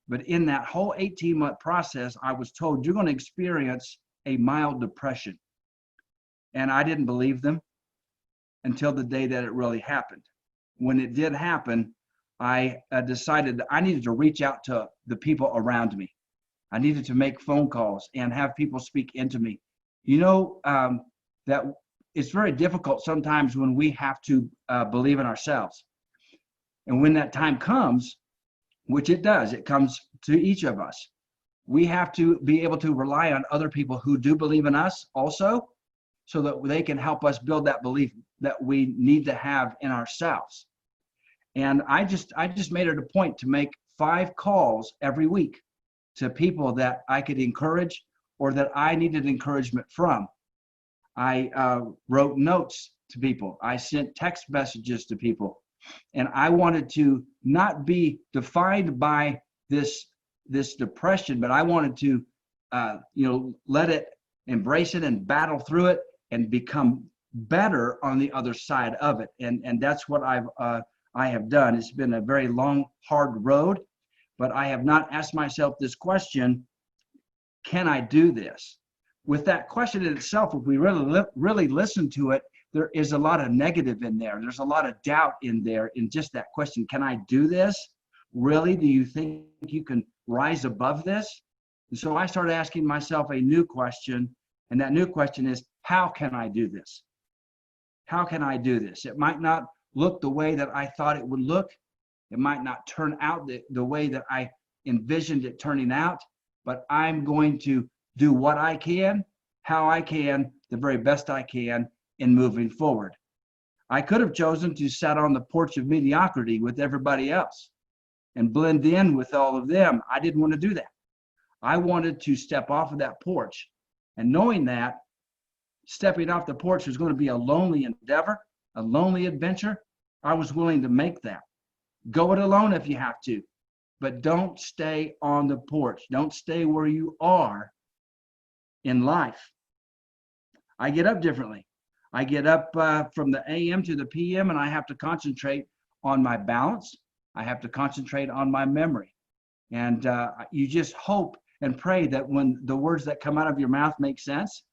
But in that whole 18-month process, I was told you're going to experience a mild depression. And I didn't believe them until the day that it really happened. When it did happen, I decided that I needed to reach out to the people around me. I needed to make phone calls and have people speak into me. You know, that it's very difficult sometimes when we have to believe in ourselves. And when that time comes, which it does, it comes to each of us, we have to be able to rely on other people who do believe in us also, so that they can help us build that belief that we need to have in ourselves. And I just made it a point to make 5 calls every week to people that I could encourage or that I needed encouragement from. I wrote notes to people. I sent text messages to people. And I wanted to not be defined by this depression, but I wanted to, let it, embrace it and battle through it and become better on the other side of it. And that's what I have done. It's been a very long, hard road, but I have not asked myself this question, can I do this? With that question in itself, if we really listen to it, there is a lot of negative in there. There's a lot of doubt in there in just that question. Can I do this? Really? Do you think you can rise above this? And so I started asking myself a new question. And that new question is, how can I do this? How can I do this? It might not look the way that I thought it would look. It might not turn out the way that I envisioned it turning out, but I'm going to do what I can, how I can, the very best I can in moving forward. I could have chosen to sit on the porch of mediocrity with everybody else and blend in with all of them. I didn't want to do that. I wanted to step off of that porch. And knowing that stepping off the porch was going to be a lonely endeavor, a lonely adventure, I was willing to make that. Go it alone if you have to, but don't stay on the porch. Don't stay where you are in life. I get up differently. I get up from the AM to the PM, and I have to concentrate on my balance. I have to concentrate on my memory. And you just hope and pray that when the words that come out of your mouth make sense,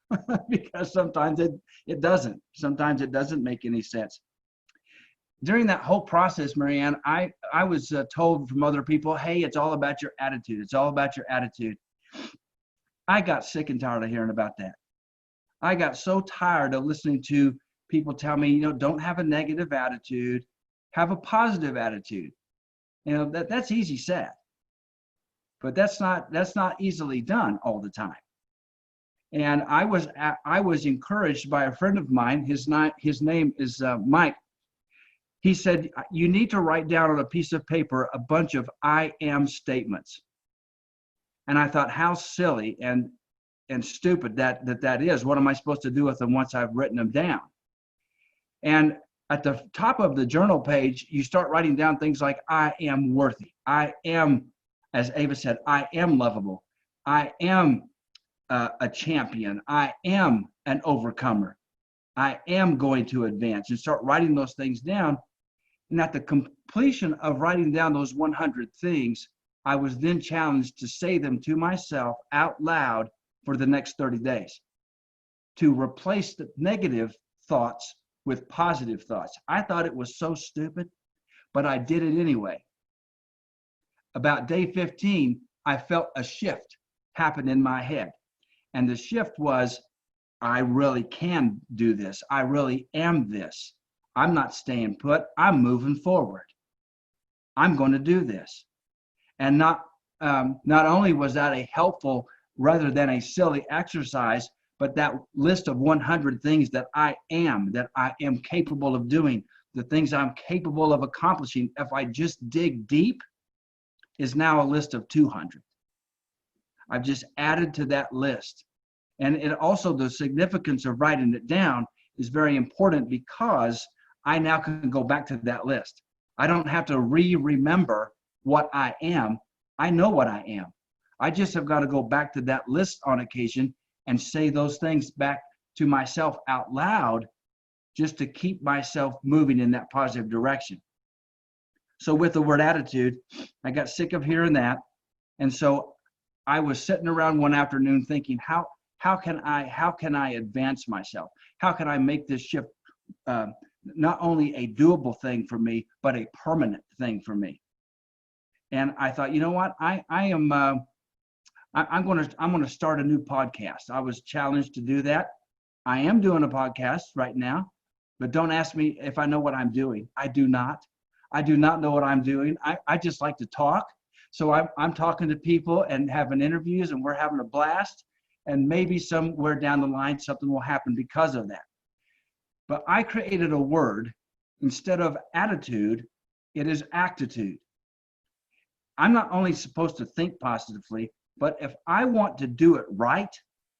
because sometimes it doesn't. Sometimes it doesn't make any sense. During that whole process, Marianne, I was told from other people, hey, it's all about your attitude. It's all about your attitude. I got sick and tired of hearing about that. I got so tired of listening to people tell me, don't have a negative attitude, have a positive attitude. That's easy said, but that's not easily done all the time. And I was encouraged by a friend of mine. His name is Mike. He said, you need to write down on a piece of paper a bunch of I am statements. And I thought, how silly and stupid that is. What am I supposed to do with them once I've written them down? And at the top of the journal page, you start writing down things like, I am worthy. I am, as Ava said, I am lovable. I am a champion. I am an overcomer. I am going to advance, and start writing those things down. And at the completion of writing down those 100 things, I was then challenged to say them to myself out loud for the next 30 days, to replace the negative thoughts with positive thoughts. I thought it was so stupid, but I did it anyway. About day 15, I felt a shift happen in my head. And the shift was, I really can do this. I really am this. I'm not staying put. I'm moving forward. I'm going to do this. And not only was that a helpful rather than a silly exercise, but that list of 100 things that I am capable of doing, the things I'm capable of accomplishing, if I just dig deep, is now a list of 200. I've just added to that list. And it also, the significance of writing it down is very important because I now can go back to that list. I don't have to remember what I am. I know what I am. I just have got to go back to that list on occasion and say those things back to myself out loud just to keep myself moving in that positive direction. So with the word attitude, I got sick of hearing that. And so I was sitting around one afternoon thinking, how can I advance myself? How can I make this shift not only a doable thing for me, but a permanent thing for me? And I thought, you know what? I'm going to start a new podcast. I was challenged to do that. I am doing a podcast right now, but don't ask me if I know what I'm doing. I do not. I do not know what I'm doing. I just like to talk. So I'm talking to people and having interviews, and we're having a blast. And maybe somewhere down the line, something will happen because of that. But I created a word. Instead of attitude, it is actitude. I'm not only supposed to think positively, but if I want to do it right,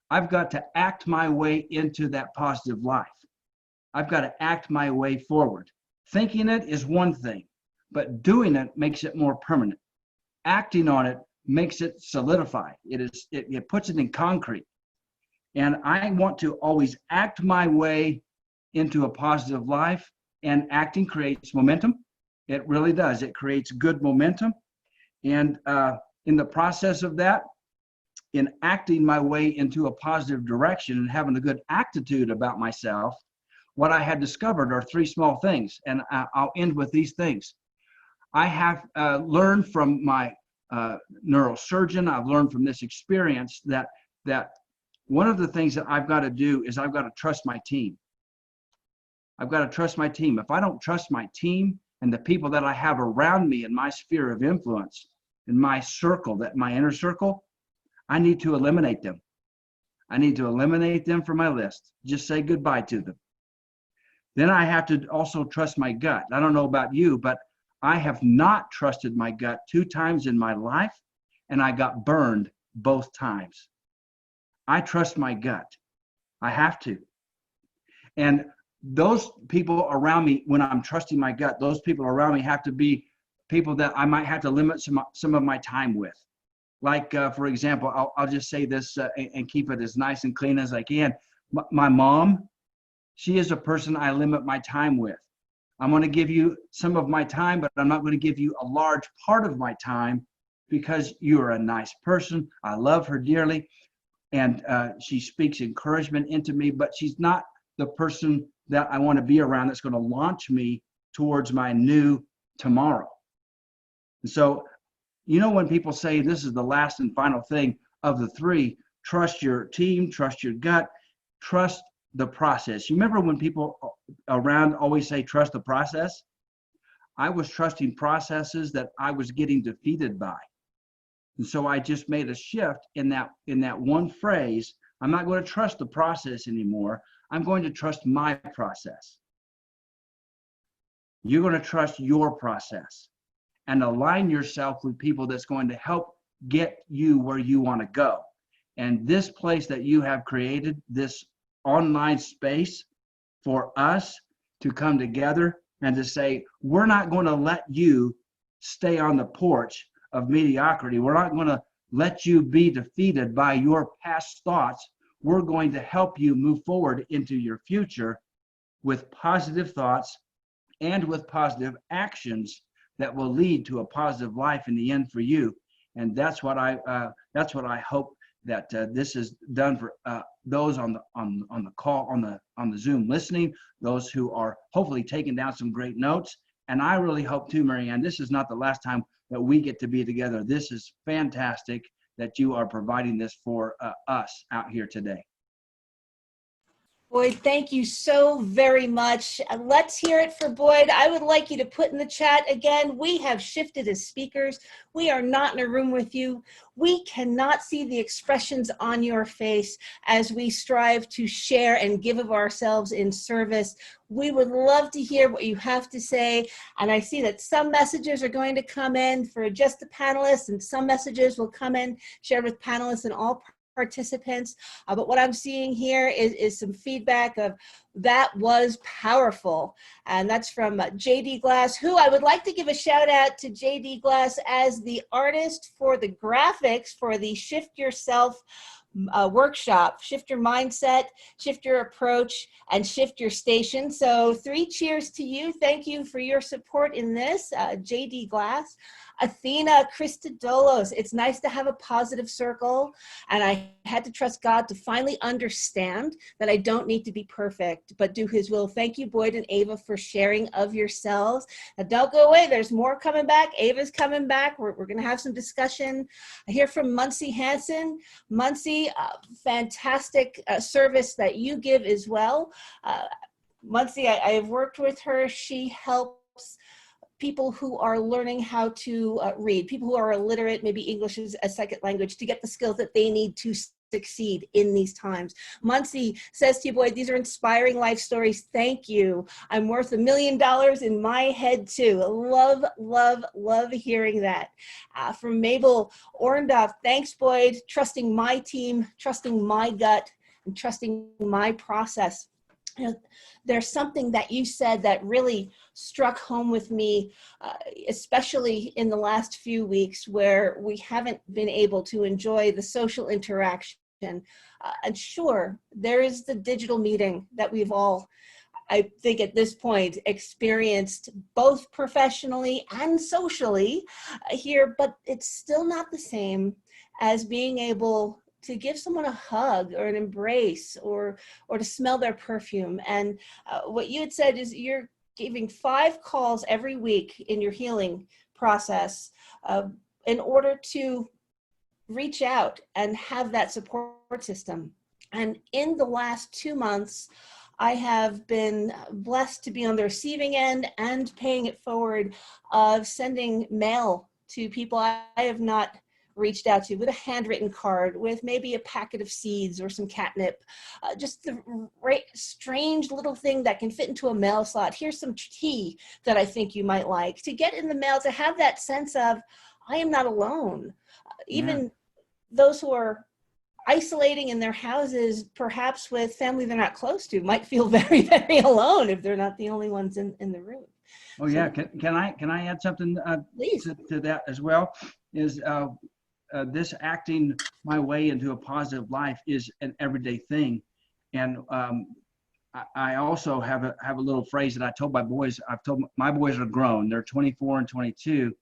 I've got to act my way into that positive life. I've got to act my way forward. Thinking it is one thing, but doing it makes it more permanent. Acting on it makes it solidify. It puts it in concrete. And I want to always act my way into a positive life, and acting creates momentum. It really does. It creates good momentum. And in the process of that, in acting my way into a positive direction and having a good attitude about myself, what I had discovered are three small things. And I'll end with these things. I have learned from my neurosurgeon, I've learned from this experience that one of the things that I've got to do is I've got to trust my team. I've got to trust my team. If I don't trust my team and the people that I have around me in my sphere of influence, in my circle, my inner circle, I need to eliminate them. I need to eliminate them from my list. Just say goodbye to them. Then I have to also trust my gut. I don't know about you, but I have not trusted my gut 2 times in my life, and I got burned both times. I trust my gut. I have to. And those people around me, when I'm trusting my gut, those people around me have to be people that I might have to limit some of my time with. Like, for example, I'll just say this and keep it as nice and clean as I can. My mom, she is a person I limit my time with. I'm going to give you some of my time, but I'm not going to give you a large part of my time because you are a nice person. I love her dearly, and she speaks encouragement into me, but she's not the person that I want to be around that's going to launch me towards my new tomorrow. And so, you know, when people say this is the last and final thing of the 3, trust your team, trust your gut, trust the process. You remember when people around always say trust the process? I was trusting processes that I was getting defeated by. And so I just made a shift in that one phrase. I'm not going to trust the process anymore. I'm going to trust my process. You're going to trust your process and align yourself with people that's going to help get you where you want to go. And this place that you have created, this online space for us to come together and to say, we're not going to let you stay on the porch of mediocrity. We're not going to let you be defeated by your past thoughts. We're going to help you move forward into your future with positive thoughts and with positive actions that will lead to a positive life in the end for you. And that's what I hope that this has done for those on the call, on the Zoom listening, those who are hopefully taking down some great notes. And I really hope too, Marianne, this is not the last time that we get to be together. This is fantastic that you are providing this for us out here today. Boyd, thank you so very much. Let's hear it for Boyd. I would like you to put in the chat again, we have shifted as speakers. We are not in a room with you. We cannot see the expressions on your face as we strive to share and give of ourselves in service. We would love to hear what you have to say. And I see that some messages are going to come in for just the panelists, and some messages will come in shared with panelists and all participants. But what I'm seeing here is some feedback of that was powerful. And that's from JD Glass, who I would like to give a shout out to JD Glass as the artist for the graphics for the Shift Yourself workshop. Shift your mindset, shift your approach, and shift your station. So 3 cheers to you. Thank you for your support in this, JD Glass. Athena Christodolos, it's nice to have a positive circle, and I had to trust God to finally understand that I don't need to be perfect, but do his will. Thank you, Boyd and Ava, for sharing of yourselves. Now, don't go away. There's more coming back. Ava's coming back. We're going to have some discussion. I hear from Muncie Hansen. Muncie, fantastic service that you give as well. Muncie, I have worked with her. She helps people who are learning how to read, people who are illiterate, maybe English is a second language, to get the skills that they need to succeed in these times. Muncie says to you, Boyd, these are inspiring life stories. Thank you. I'm worth $1 million in my head too. Love, love, love hearing that. From Mabel Orndorff, thanks, Boyd. Trusting my team, trusting my gut, and trusting my process. You know, there's something that you said that really struck home with me, especially in the last few weeks where we haven't been able to enjoy the social interaction. And sure, there is the digital meeting that we've all, I think at this point, experienced both professionally and socially here, but it's still not the same as being able to give someone a hug or an embrace or to smell their perfume. And what you had said is you're giving 5 calls every week in your healing process in order to reach out and have that support system. And in the last 2 months, I have been blessed to be on the receiving end and paying it forward of sending mail to people I have not reached out to, with a handwritten card, with maybe a packet of seeds or some catnip, just the strange little thing that can fit into a mail slot. Here's some tea that I think you might like, to get in the mail, to have that sense of, I am not alone. Even those who are isolating in their houses, perhaps with family they're not close to, might feel very, very alone if they're not the only ones in the room. Oh, yeah. Can I add something to that as well? Is this acting my way into a positive life is an everyday thing. And I also have a little phrase that I told my boys. I've told my boys are grown. They're 24 and 22.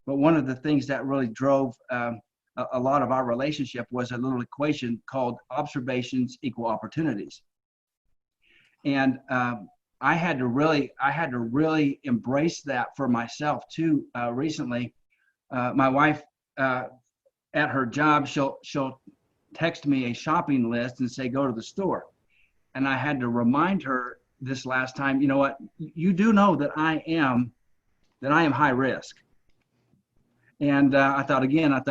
But one of the things that really drove a lot of our relationship was a little equation called observations equal opportunities. And I had to really embrace that for myself too. Recently, my wife, at her job, she'll text me a shopping list and say, go to the store. And I had to remind her this last time, you know what, you do know that I am high risk. And I thought,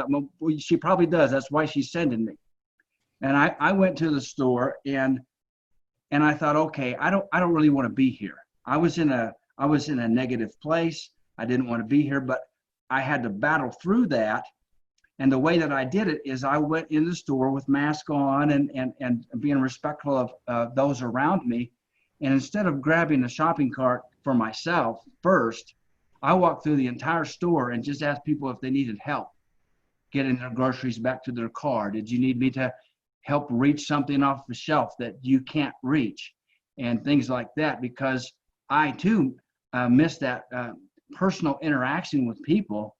well, she probably does. That's why she's sending me. And I went to the store and I thought, okay, I don't really want to be here. I was in a negative place. I didn't want to be here, but I had to battle through that. And the way that I did it is I went in the store with mask on and being respectful of those around me. And instead of grabbing a shopping cart for myself first, I walked through the entire store and just asked people if they needed help getting their groceries back to their car. Did you need me to help reach something off the shelf that you can't reach? And things like that, because I too miss that personal interaction with people.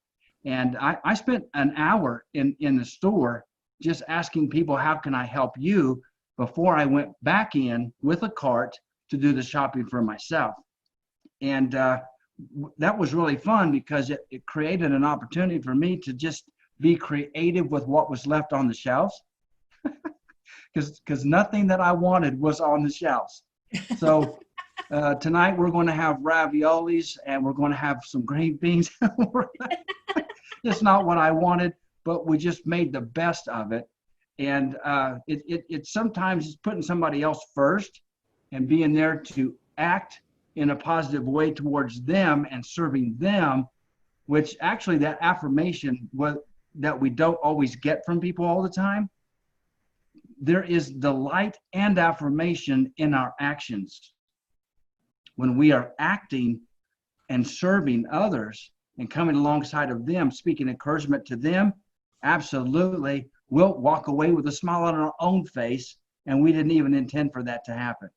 And I spent an hour in the store just asking people, how can I help you, before I went back in with a cart to do the shopping for myself. And that was really fun because it created an opportunity for me to just be creative with what was left on the shelves, because nothing that I wanted was on the shelves. So tonight we're going to have raviolis and we're going to have some green beans. It's not what I wanted, but we just made the best of it. And it sometimes is putting somebody else first and being there to act in a positive way towards them and serving them, which actually that affirmation that we don't always get from people all the time, there is delight and affirmation in our actions. When we are acting and serving others and coming alongside of them, speaking encouragement to them, absolutely, we'll walk away with a smile on our own face, and we didn't even intend for that to happen.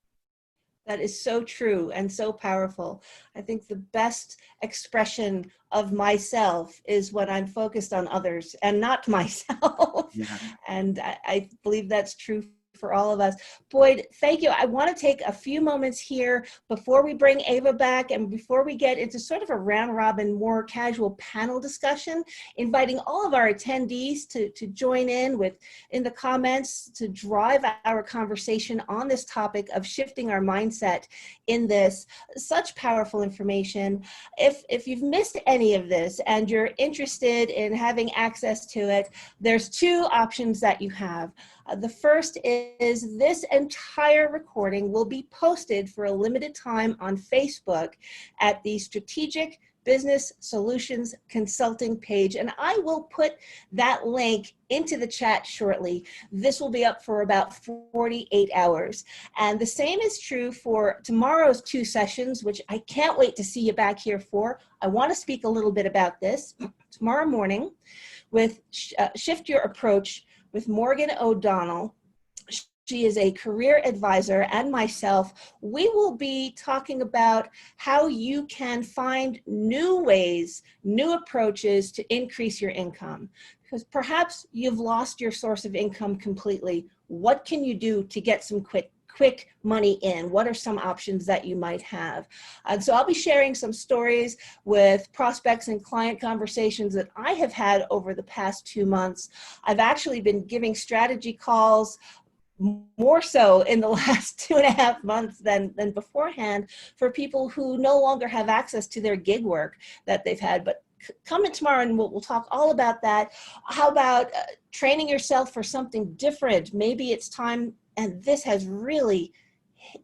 That is so true and so powerful. I think the best expression of myself is when I'm focused on others and not myself. Yeah. And I believe that's true for all of us. Boyd, thank you. I want to take a few moments here before we bring Ava back and before we get into sort of a round robin, more casual panel discussion, inviting all of our attendees to join in the comments to drive our conversation on this topic of shifting our mindset in this. Such powerful information. If you've missed any of this and you're interested in having access to it, there's two options that you have. The first is this entire recording will be posted for a limited time on Facebook at the Strategic Business Solutions Consulting page, and I will put that link into the chat shortly. This will be up for about 48 hours. And the same is true for tomorrow's two sessions, which I can't wait to see you back here for. I want to speak a little bit about this tomorrow morning with Shift Your Approach with Morgan O'Donnell. She is a career advisor, and myself. We will be talking about how you can find new ways, new approaches to increase your income. Because perhaps you've lost your source of income completely. What can you do to get some quick money in? What are some options that you might have? And so I'll be sharing some stories with prospects and client conversations that I have had over the past 2 months. I've actually been giving strategy calls more so in the last 2.5 months than beforehand for people who no longer have access to their gig work that they've had. But come in tomorrow and we'll talk all about that. How about training yourself for something different? Maybe it's time, and this has really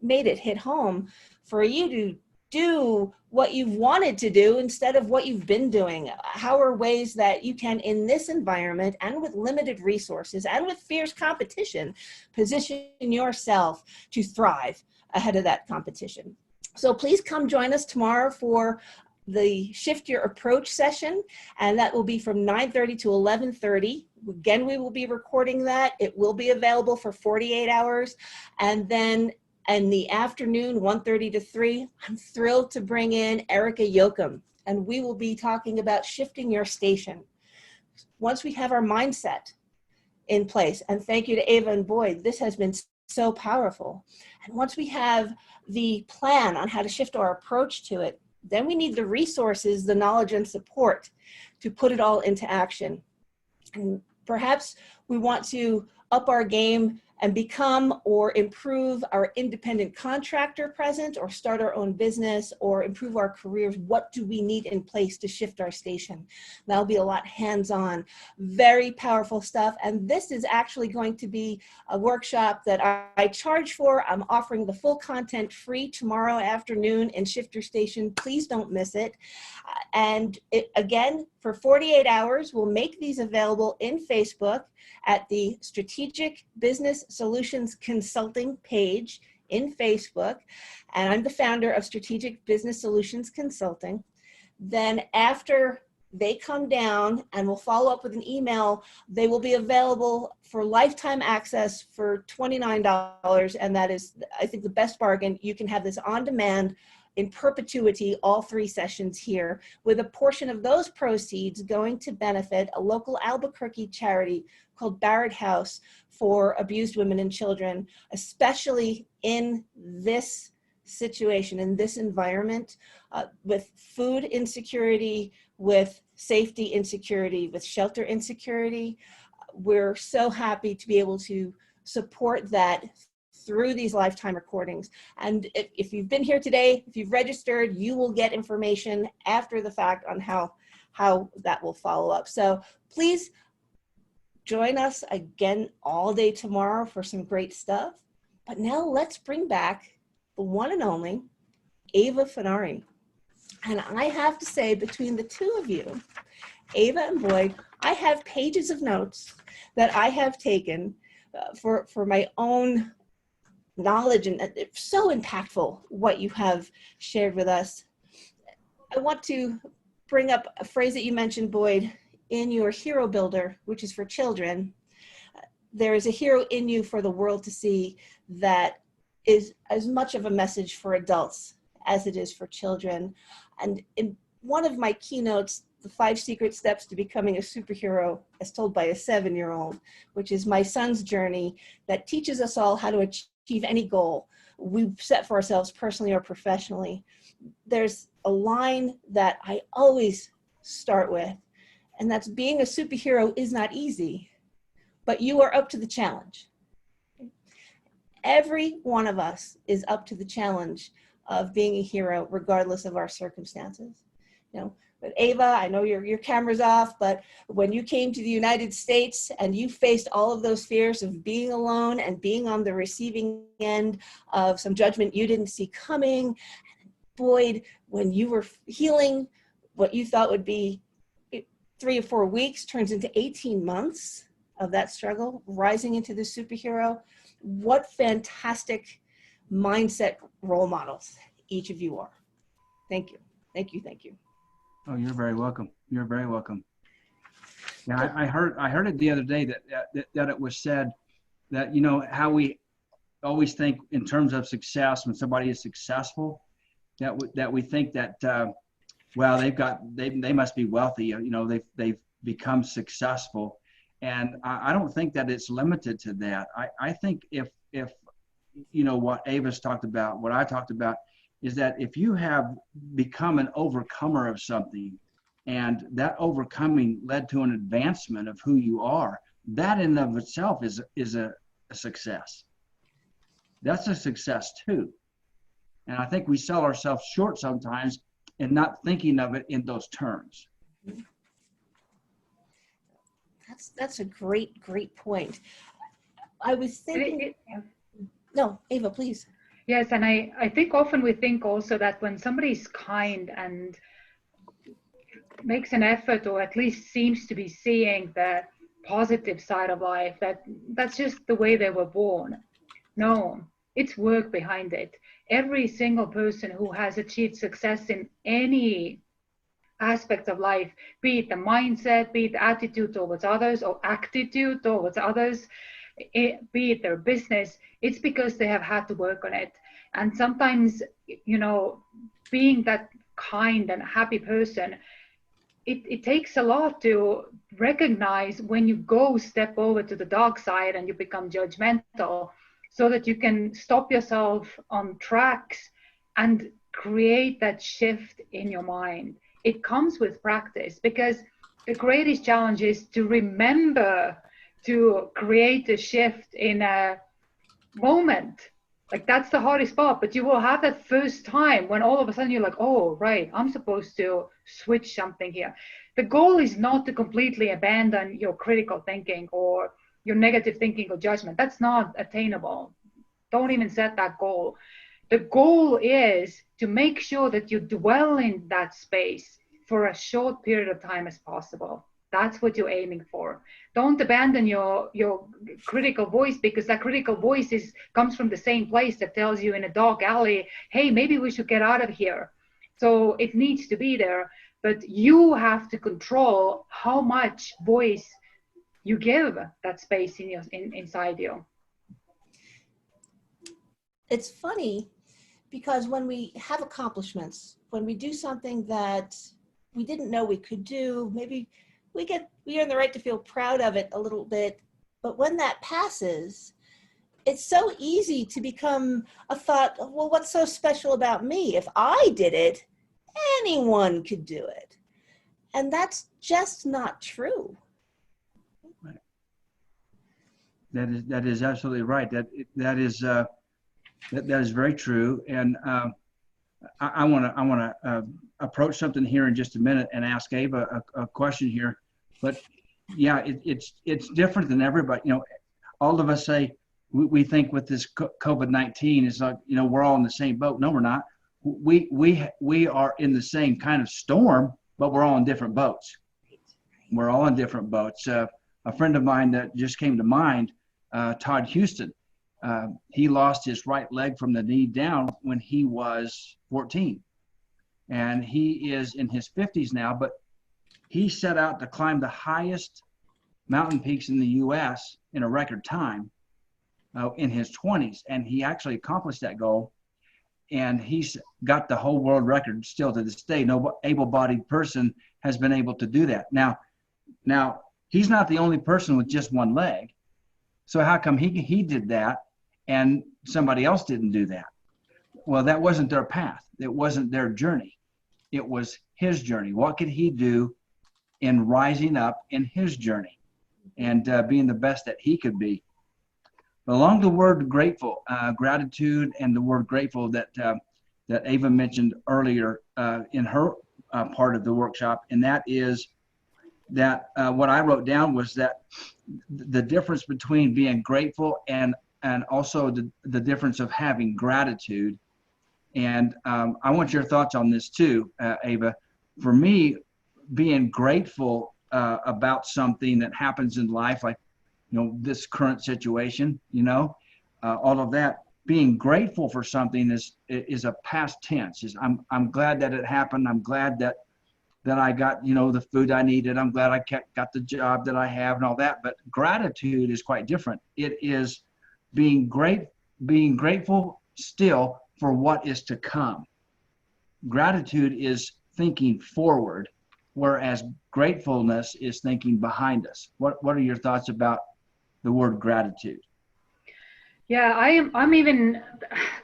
made it hit home, for you to do what you've wanted to do instead of what you've been doing. How are ways that you can, in this environment and with limited resources and with fierce competition, position yourself to thrive ahead of that competition? So please come join us tomorrow for the Shift Your Approach session, and that will be from 9:30 to 11:30. Again, we will be recording that. It will be available for 48 hours. And then in the afternoon, 1:30 to 3, I'm thrilled to bring in Erica Yoakum, and we will be talking about shifting your station. Once we have our mindset in place, and thank you to Ava and Boyd, this has been so powerful. And once we have the plan on how to shift our approach to it, then we need the resources, the knowledge and support to put it all into action. And perhaps we want to up our game and become or improve our independent contractor presence, or start our own business, or improve our careers. What do we need in place to shift our station? That'll be a lot hands-on, very powerful stuff. And this is actually going to be a workshop that I charge for. I'm offering the full content free tomorrow afternoon in Shift Your Station. Please don't miss it. And again, for 48 hours, we'll make these available in Facebook at the Strategic Business Solutions Consulting page in Facebook. And I'm the founder of Strategic Business Solutions Consulting. Then after they come down, and we'll follow up with an email, they will be available for lifetime access for $29. And that is, I think, the best bargain. You can have this on demand in perpetuity, all 3 sessions here, with a portion of those proceeds going to benefit a local Albuquerque charity called Barrett House for abused women and children, especially in this situation, in this environment, with food insecurity, with safety insecurity, with shelter insecurity. We're so happy to be able to support that through these lifetime recordings. And if you've been here today, if you've registered, you will get information after the fact on how that will follow up. So please join us again all day tomorrow for some great stuff. But now let's bring back the one and only Ava Fanari. And I have to say, between the two of you, Ava and Boyd, I have pages of notes that I have taken for my own knowledge, and it's so impactful what you have shared with us. I want to bring up a phrase that you mentioned, Boyd, in your hero builder, which is for children. There is a hero in you for the world to see that is as much of a message for adults as it is for children. And in one of my keynotes, the 5 secret steps to becoming a superhero as told by a 7-year-old, which is my son's journey that teaches us all how to achieve any goal we've set for ourselves personally or professionally. There's a line that I always start with, and that's being a superhero is not easy, but you are up to the challenge. Every one of us is up to the challenge of being a hero, regardless of our circumstances. You know, but Ava, I know your camera's off, but when you came to the United States and you faced all of those fears of being alone and being on the receiving end of some judgment you didn't see coming, Boyd, when you were healing, what you thought would be 3 or 4 weeks turns into 18 months of that struggle, rising into the superhero. What fantastic mindset role models each of you are. Thank you. Thank you. Thank you. Oh, you're very welcome. You're very welcome. Yeah, I heard it the other day that it was said that, you know, how we always think in terms of success when somebody is successful, that we think that well, they must be wealthy, you know, they've become successful. And I don't think that it's limited to that. I think if you know what Ava's talked about, what I talked about, is that if you have become an overcomer of something and that overcoming led to an advancement of who you are, that in of itself is a success. That's a success too. And I think we sell ourselves short sometimes in not thinking of it in those terms. That's a great point. I was thinking, no, Ava, please. Yes, and I think often we think also that when somebody is kind and makes an effort, or at least seems to be seeing the positive side of life, that's just the way they were born. No, it's work behind it. Every single person who has achieved success in any aspect of life, be it the mindset, be it the attitude towards others, or actitude towards others, be it their business, it's because they have had to work on it. And sometimes, you know, being that kind and happy person, it takes a lot to recognize when you step over to the dark side and you become judgmental, so that you can stop yourself on tracks and create that shift in your mind. It comes with practice, because the greatest challenge is to remember to create a shift in a moment. Like, that's the hardest part, but you will have that first time when all of a sudden you're like, oh, right, I'm supposed to switch something here. The goal is not to completely abandon your critical thinking or your negative thinking or judgment. That's not attainable. Don't even set that goal. The goal is to make sure that you dwell in that space for a short period of time as possible. That's what you're aiming for. Don't abandon your critical voice, because that critical voice comes from the same place that tells you in a dark alley, hey, maybe we should get out of here. So it needs to be there, but you have to control how much voice you give that space inside you. It's funny because when we have accomplishments, when we do something that we didn't know we could do, maybe we earn the right to feel proud of it a little bit, but when that passes, it's so easy to become a thought, well, what's so special about me? If I did it, anyone could do it. And that's just not true. Right. That is absolutely right. That is very true. And I want to approach something here in just a minute and ask Ava a question here. But yeah, it's different than everybody. You know, all of us say we think with this COVID-19, it's like, you know, we're all in the same boat. No, we're not. We are in the same kind of storm, but we're all in different boats. We're all in different boats. A friend of mine that just came to mind, Todd Houston. He lost his right leg from the knee down when he was 14. And he is in his 50s now, but he set out to climb the highest mountain peaks in the US in a record time in his 20s. And he actually accomplished that goal. And he's got the whole world record still to this day. No able-bodied person has been able to do that. Now he's not the only person with just one leg. So how come he did that and somebody else didn't do that? Well, that wasn't their path. It wasn't their journey. It was his journey. What could he do in rising up in his journey and being the best that he could be? Along the word grateful, gratitude, and the word grateful that Ava mentioned earlier in her part of the workshop, and that is that what I wrote down was that the difference between being grateful and also the difference of having gratitude. And I want your thoughts on this too, Ava. For me, being grateful about something that happens in life, like this current situation, all of that, being grateful for something is a past tense. I'm glad that it happened. I'm glad that I got the food I needed. I'm glad I got the job that I have and all that. But gratitude is quite different. It is being grateful still for what is to come. Gratitude is thinking forward, whereas gratefulness is thinking behind us. What are your thoughts about the word gratitude? Yeah, I'm even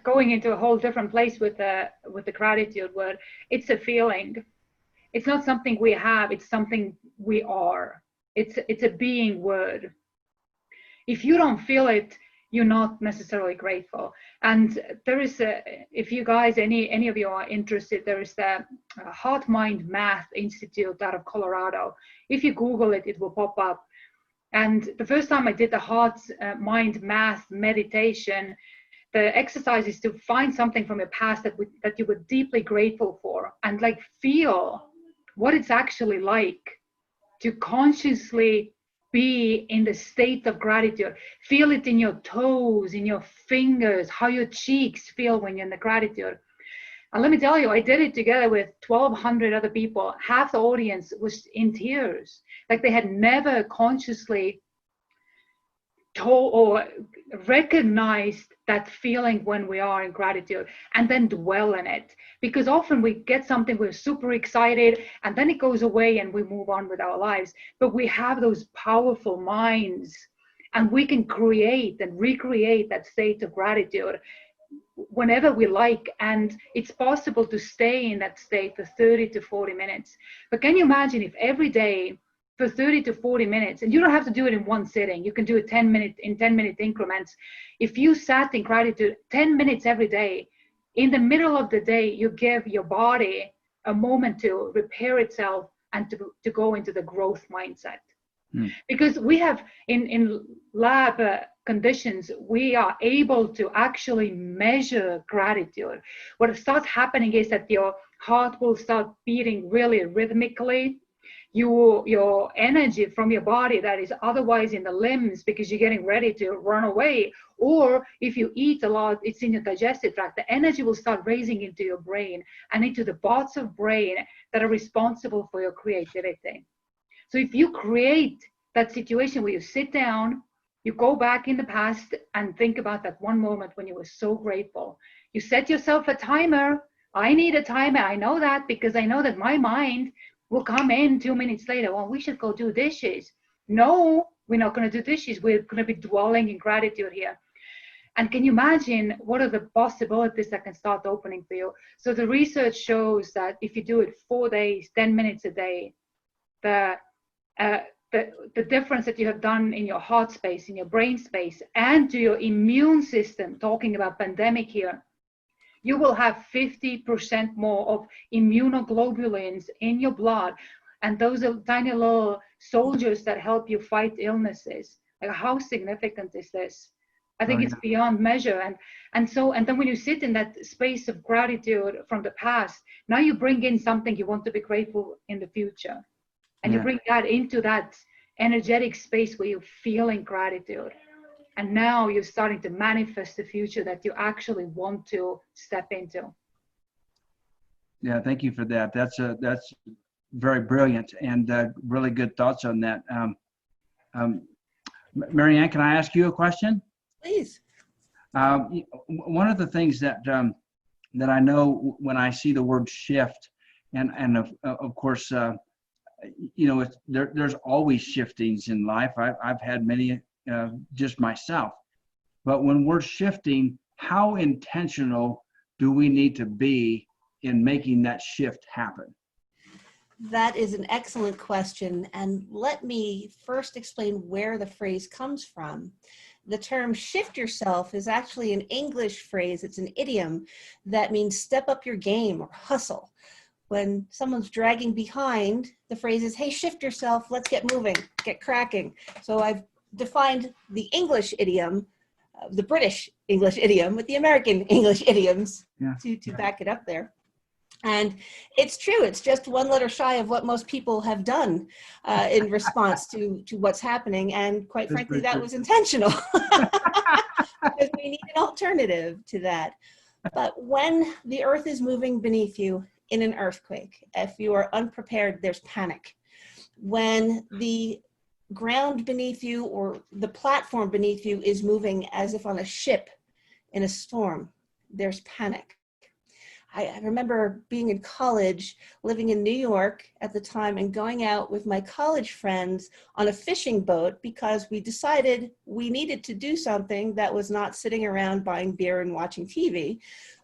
going into a whole different place with the gratitude word. It's a feeling. It's not something we have, it's something we are. It's a being word. If you don't feel it, you're not necessarily grateful. And there is if you guys, any of you are interested, there is the Heart Mind Math Institute out of Colorado. If you Google it, it will pop up. And the first time I did the Heart Mind Math meditation, the exercise is to find something from your past that you were deeply grateful for, and like feel what it's actually like to consciously be in the state of gratitude. Feel it in your toes, in your fingers, how your cheeks feel when you're in the gratitude. And let me tell you, I did it together with 1,200 other people. Half the audience was in tears, like they had never consciously told or recognized that feeling when we are in gratitude, and then dwell in it. Because often we get something, we're super excited, and then it goes away and we move on with our lives. But we have those powerful minds, and we can create and recreate that state of gratitude whenever we like. And it's possible to stay in that state for 30 to 40 minutes. But can you imagine if every day for 30 to 40 minutes, and you don't have to do it in one sitting, you can do it 10-minute increments. If you sat in gratitude 10 minutes every day, in the middle of the day, you give your body a moment to repair itself and to go into the growth mindset. Because we have in lab conditions, we are able to actually measure gratitude. What starts happening is that your heart will start beating really rhythmically. Your energy from your body that is otherwise in the limbs because you're getting ready to run away, or if you eat a lot, it's in your digestive tract, the energy will start raising into your brain and into the parts of brain that are responsible for your creativity. So if you create that situation where you sit down, you go back in the past and think about that one moment when you were so grateful. You set yourself a timer. I need a timer. I know that because I know that my mind will come in 2 minutes later. Well, we should go do dishes. No, we're not going to do dishes. We're going to be dwelling in gratitude here. And can you imagine what are the possibilities that can start opening for you? So the research shows that if you do it 4 days, 10 minutes a day, the difference that you have done in your heart space, in your brain space, and to your immune system, talking about pandemic here, you will have 50% more of immunoglobulins in your blood. And those are tiny little soldiers that help you fight illnesses. Like, how significant is this? I think it's beyond measure. And then when you sit in that space of gratitude from the past, now you bring in something you want to be grateful in the future. And you bring that into that energetic space where you're feeling gratitude. And now you're starting to manifest the future that you actually want to step into. Yeah, thank you for that. That's very brilliant and really good thoughts on that. Marianne, can I ask you a question? Please. One of the things that that I know when I see the word shift, and of course, you know, there's always shiftings in life. I've had many just myself. But when we're shifting, how intentional do we need to be in making that shift happen? That is an excellent question. And let me first explain where the phrase comes from. The term shift yourself is actually an English phrase. It's an idiom that means step up your game or hustle. When someone's dragging behind, the phrase is, hey, shift yourself, let's get moving, get cracking. So I've defined the English idiom, the British English idiom with the American English idioms to back it up there. And it's true, it's just one letter shy of what most people have done in response to what's happening. And quite frankly, that was intentional because we need an alternative to that. But when the earth is moving beneath you in an earthquake, if you are unprepared, there's panic. When the ground beneath you or the platform beneath you is moving as if on a ship in a storm, there's panic. I remember being in college, living in New York at the time, and going out with my college friends on a fishing boat because we decided we needed to do something that was not sitting around buying beer and watching TV.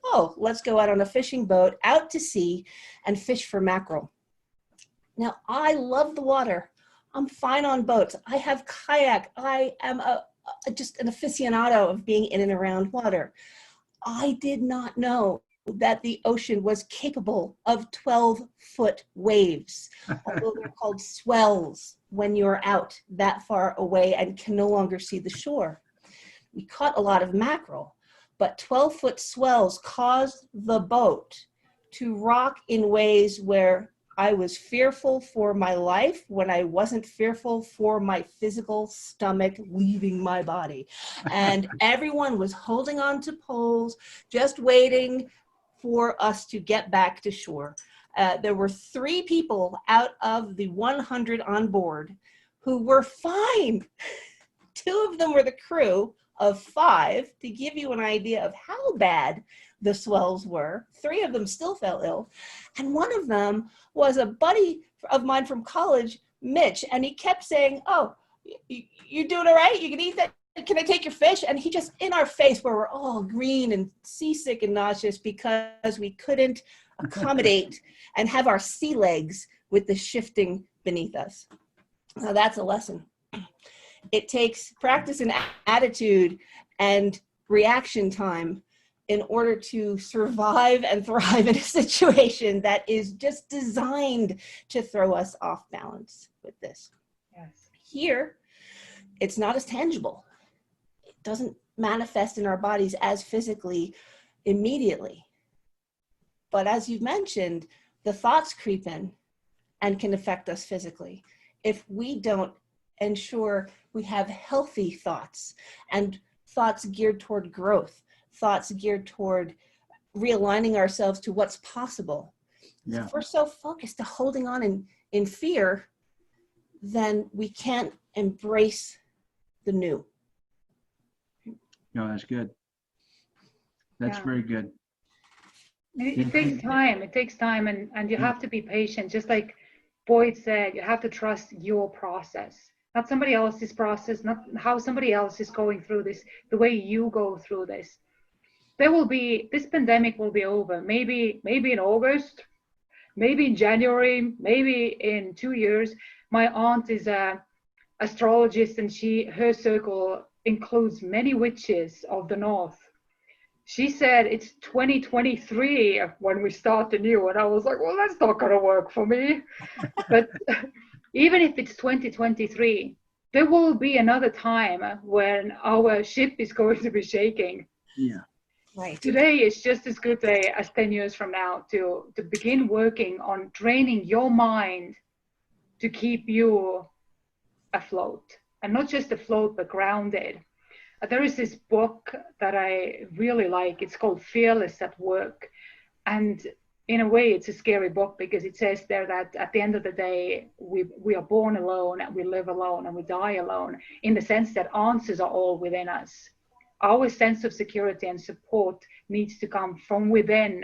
Oh, let's go out on a fishing boat out to sea and fish for mackerel. Now, I love the water. I'm fine on boats. I have kayak. I am just an aficionado of being in and around water. I did not know that the ocean was capable of 12-foot waves, although they're called swells when you're out that far away and can no longer see the shore. We caught a lot of mackerel, but 12-foot swells caused the boat to rock in ways where I was fearful for my life when I wasn't fearful for my physical stomach leaving my body. And everyone was holding on to poles, just waiting for us to get back to shore. There were 3 people out of the 100 on board who were fine. 2 of them were the crew of 5, to give you an idea of how bad the swells were. 3 of them still fell ill. And one of them was a buddy of mine from college, Mitch, and he kept saying, oh, you doing all right? You can eat that? Can I take your fish? And he just, in our face, where we're all green and seasick and nauseous because we couldn't accommodate and have our sea legs with the shifting beneath us. Now that's a lesson. It takes practice and attitude and reaction time in order to survive and thrive in a situation that is just designed to throw us off balance with this. Yes. Here, it's not as tangible. It doesn't manifest in our bodies as physically immediately. But as you've mentioned, the thoughts creep in and can affect us physically. If we don't ensure we have healthy thoughts and thoughts geared toward growth, thoughts geared toward realigning ourselves to what's possible. Yeah. If we're so focused to holding on in fear, then we can't embrace the new. No, that's good. That's very good. It takes time. It takes time, and you have to be patient. Just like Boyd said, you have to trust your process, not somebody else's process, not how somebody else is going through this, the way you go through this. This pandemic will be over. Maybe in August, maybe in January, maybe in 2 years. My aunt is a astrologist, and her circle includes many witches of the north. She said it's 2023 when we start anew, and I was like, well, that's not going to work for me. But even if it's 2023, there will be another time when our ship is going to be shaking. Yeah. Right. Today is just as good as 10 years from now to begin working on training your mind to keep you afloat, and not just afloat, but grounded. there is this book that I really like. It's called Fearless at Work. And in a way, it's a scary book because it says there that at the end of the day, we are born alone, and we live alone, and we die alone, in the sense that answers are all within us. Our sense of security and support needs to come from within.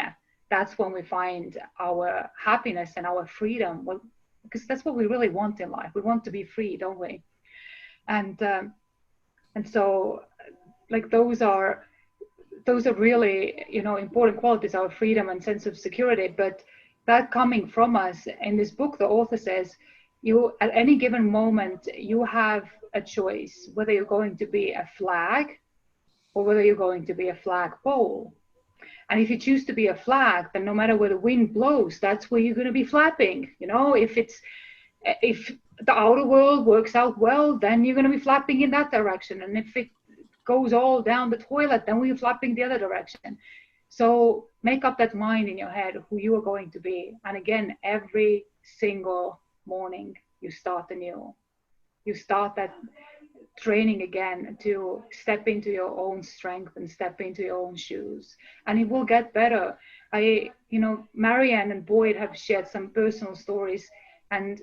That's when we find our happiness and our freedom. Well, because that's what we really want in life. We want to be free, don't we? And so, like, those are really, you know, important qualities, our freedom and sense of security. But that coming from us, in this book, the author says, you, at any given moment, you have a choice whether you're going to be a flag or whether you're going to be a flagpole. And if you choose to be a flag, then no matter where the wind blows, that's where you're going to be flapping. You know, if the outer world works out well, then you're going to be flapping in that direction. And if it goes all down the toilet, then we're flapping the other direction. So make up that mind in your head who you are going to be. And again, every single morning you start anew. You start that training again to step into your own strength and step into your own shoes, and it will get better. Marianne and Boyd have shared some personal stories, and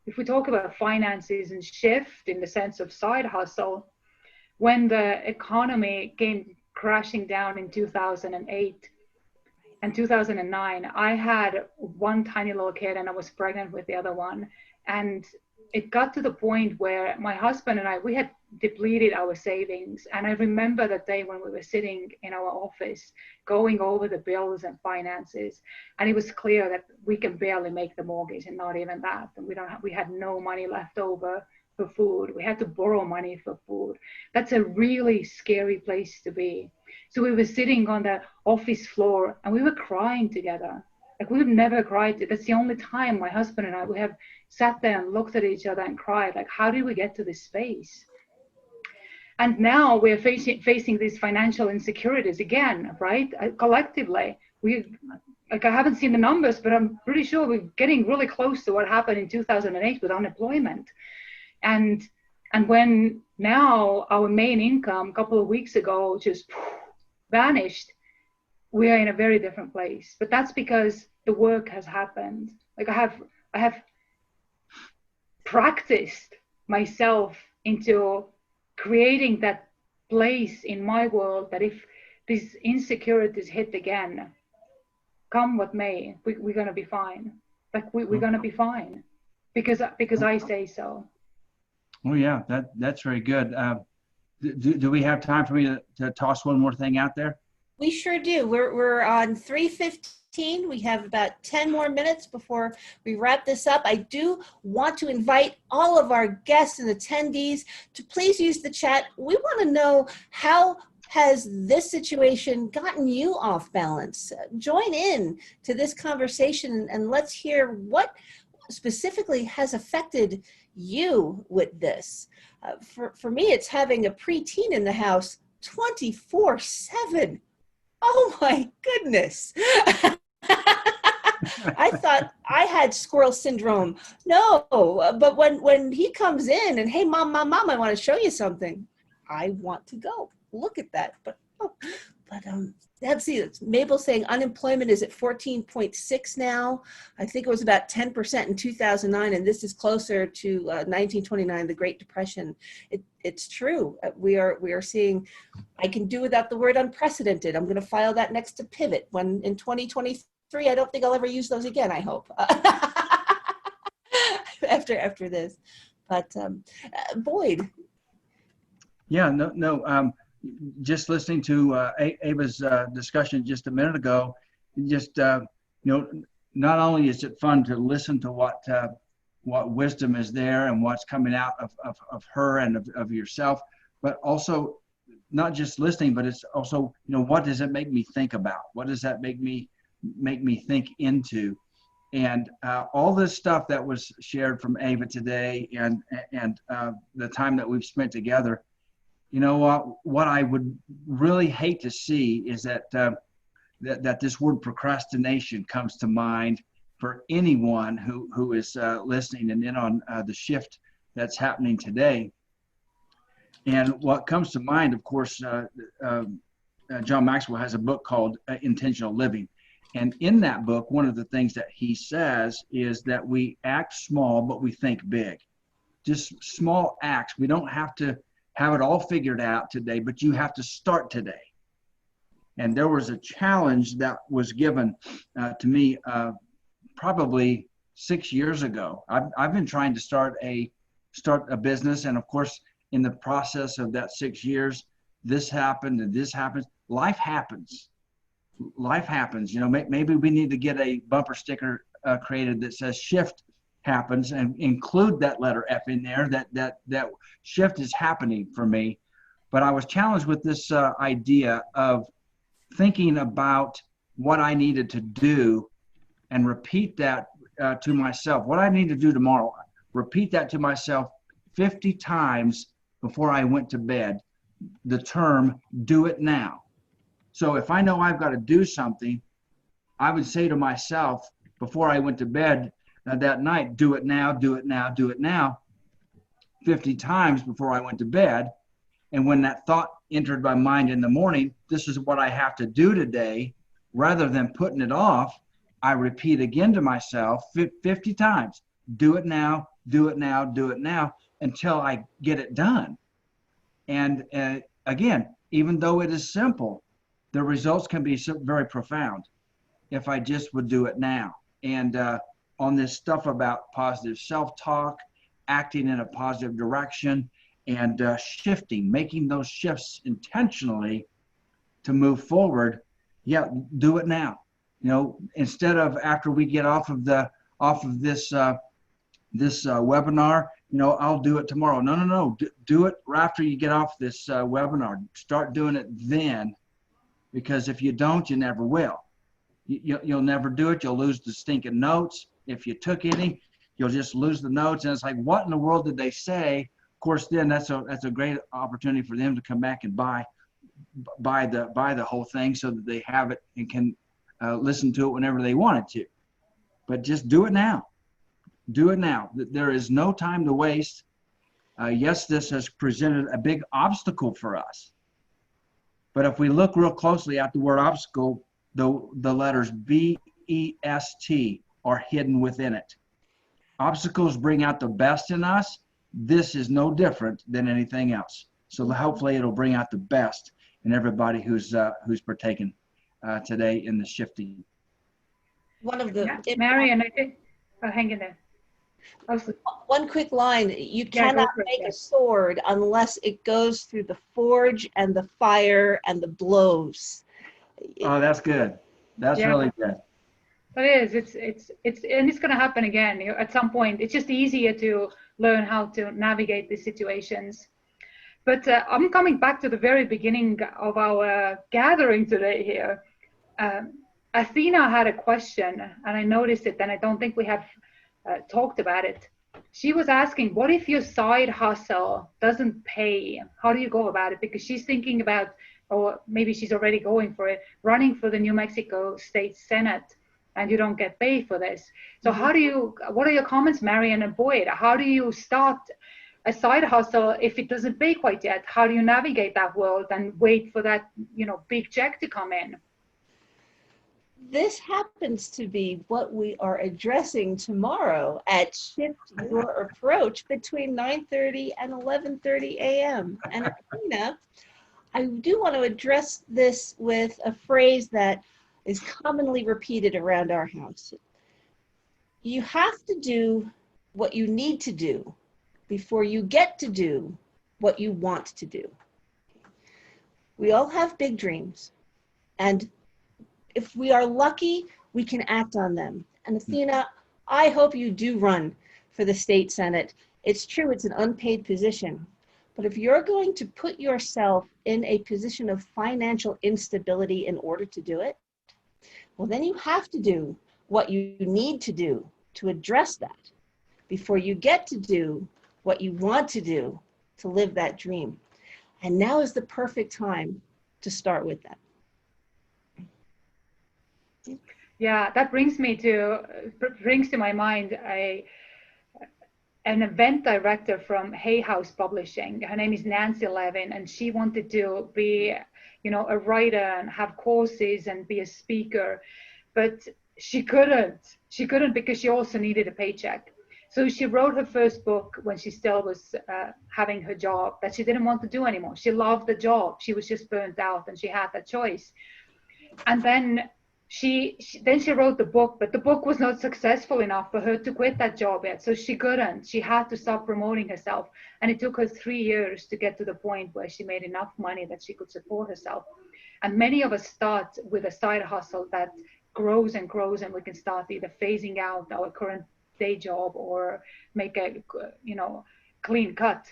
if we talk about finances and shift in the sense of side hustle, when the economy came crashing down in 2008 and 2009, I had one tiny little kid and I was pregnant with the other one, and it got to the point where my husband and I, we had depleted our savings. And I remember that day when we were sitting in our office going over the bills and finances, and it was clear that we can barely make the mortgage, and not even that. And we had no money left over for food. We had to borrow money for food. That's a really scary place to be. So we were sitting on the office floor and we were crying together. Like, we've never cried. That's the only time my husband and I, we have sat there and looked at each other and cried. Like, how did we get to this space? And now we're facing these financial insecurities again, right? Collectively, I haven't seen the numbers, but I'm pretty sure we're getting really close to what happened in 2008 with unemployment. And when now our main income a couple of weeks ago just vanished, we are in a very different place. But that's because the work has happened. Like, I have practiced myself into creating that place in my world that if these insecurities hit again, come what may, we're going to be fine. Like, we're going to be fine because I say so. Oh yeah, that's very good. Do we have time for me to toss one more thing out there? We sure do. We're on 3:15. We have about 10 more minutes before we wrap this up. I do want to invite all of our guests and attendees to please use the chat. We want to know, how has this situation gotten you off balance? Join in to this conversation and let's hear what specifically has affected you with this. For me, it's having a preteen in the house 24/7. Oh my goodness. I thought I had squirrel syndrome. No, but when he comes in and, hey, mom, I want to show you something, I want to go. Look at that. But let's see, Mabel saying unemployment is at 14.6 now. I think it was about 10% in 2009, and this is closer to 1929, the Great Depression. It's true. We are seeing, I can do without the word unprecedented. I'm going to file that next to pivot when in 2023. I don't think I'll ever use those again, I hope, after this. But Boyd. Yeah, no. Just listening to Ava's discussion just a minute ago, just not only is it fun to listen to what wisdom is there and what's coming out of her and of yourself, but also not just listening, but it's also, what does it make me think about? What does that make me think into? And all this stuff that was shared from Ava today and the time that we've spent together, what I would really hate to see is that this word procrastination comes to mind for anyone who is listening and in on the shift that's happening today. And what comes to mind, of course, John Maxwell has a book called Intentional Living. And in that book, one of the things that he says is that we act small, but we think big. Just small acts. We don't have to have it all figured out today, but you have to start today. And there was a challenge that was given to me probably 6 years ago. I've been trying to start a business, and of course, in the process of that 6 years, this happened and this happens. Life happens. Life happens. You know, maybe we need to get a bumper sticker created that says "Shift happens" and include that letter F in there. That shift is happening for me. But I was challenged with this idea of thinking about what I needed to do and repeat that to myself. What I need to do tomorrow. Repeat that to myself 50 times before I went to bed. The term "do it now." So if I know I've got to do something, I would say to myself before I went to bed that night, "Do it now, do it now, do it now," 50 times before I went to bed. And when that thought entered my mind in the morning, this is what I have to do today, rather than putting it off, I repeat again to myself 50 times, "Do it now, do it now, do it now," until I get it done. And again, even though it is simple, the results can be very profound if I just would do it now. And on this stuff about positive self-talk, acting in a positive direction, and shifting, making those shifts intentionally to move forward, yeah, do it now. You know, instead of after we get off of this webinar, you know, I'll do it tomorrow. No. Do it right after you get off this webinar. Start doing it then, because if you don't, you never will. You'll never do it. You'll lose the stinking notes. If you took any, you'll just lose the notes. And it's like, what in the world did they say? Of course, then that's a great opportunity for them to come back and buy the whole thing, so that they have it and can listen to it whenever they wanted to. But just do it now. Do it now. There is no time to waste. Yes, this has presented a big obstacle for us. But if we look real closely at the word obstacle, the letters BEST are hidden within it. Obstacles bring out the best in us. This is no different than anything else. So hopefully it'll bring out the best in everybody who's partaken today in the shifting. One of the Marian, I think, hang in there. One quick line: you cannot make a sword unless it goes through the forge and the fire and the blows. Oh, that's good. That's really good. It is. It's going to happen again at some point. It's just easier to learn how to navigate these situations. But I'm coming back to the very beginning of our gathering today here. Athena had a question, and I noticed it, and I don't think we have talked about it. She was asking, what if your side hustle doesn't pay? How do you go about it? Because she's thinking about, or maybe she's already going for it, running for the New Mexico State Senate, and you don't get paid for this. So what are your comments, Marian and Boyd? How do you start a side hustle if it doesn't pay quite yet? How do you navigate that world and wait for that, big check to come in? This happens to be what we are addressing tomorrow at Shift Your Approach between 9:30 and 11:30 a.m. And Athena, I do want to address this with a phrase that is commonly repeated around our house. You have to do what you need to do before you get to do what you want to do. We all have big dreams, and if we are lucky, we can act on them. And Athena, I hope you do run for the state senate. It's true, it's an unpaid position. But if you're going to put yourself in a position of financial instability in order to do it, well, then you have to do what you need to do to address that before you get to do what you want to do to live that dream. And now is the perfect time to start with that. Yeah, that brings to my mind an event director from Hay House Publishing. Her name is Nancy Levin, and she wanted to be, a writer and have courses and be a speaker, but she couldn't. She couldn't because she also needed a paycheck. So she wrote her first book when she still was having her job that she didn't want to do anymore. She loved the job. She was just burnt out, and she had that choice. And then she wrote the book, but the book was not successful enough for her to quit that job yet. So she couldn't. She had to stop promoting herself. And it took her 3 years to get to the point where she made enough money that she could support herself. And many of us start with a side hustle that grows and grows, and we can start either phasing out our current day job or make a clean cut.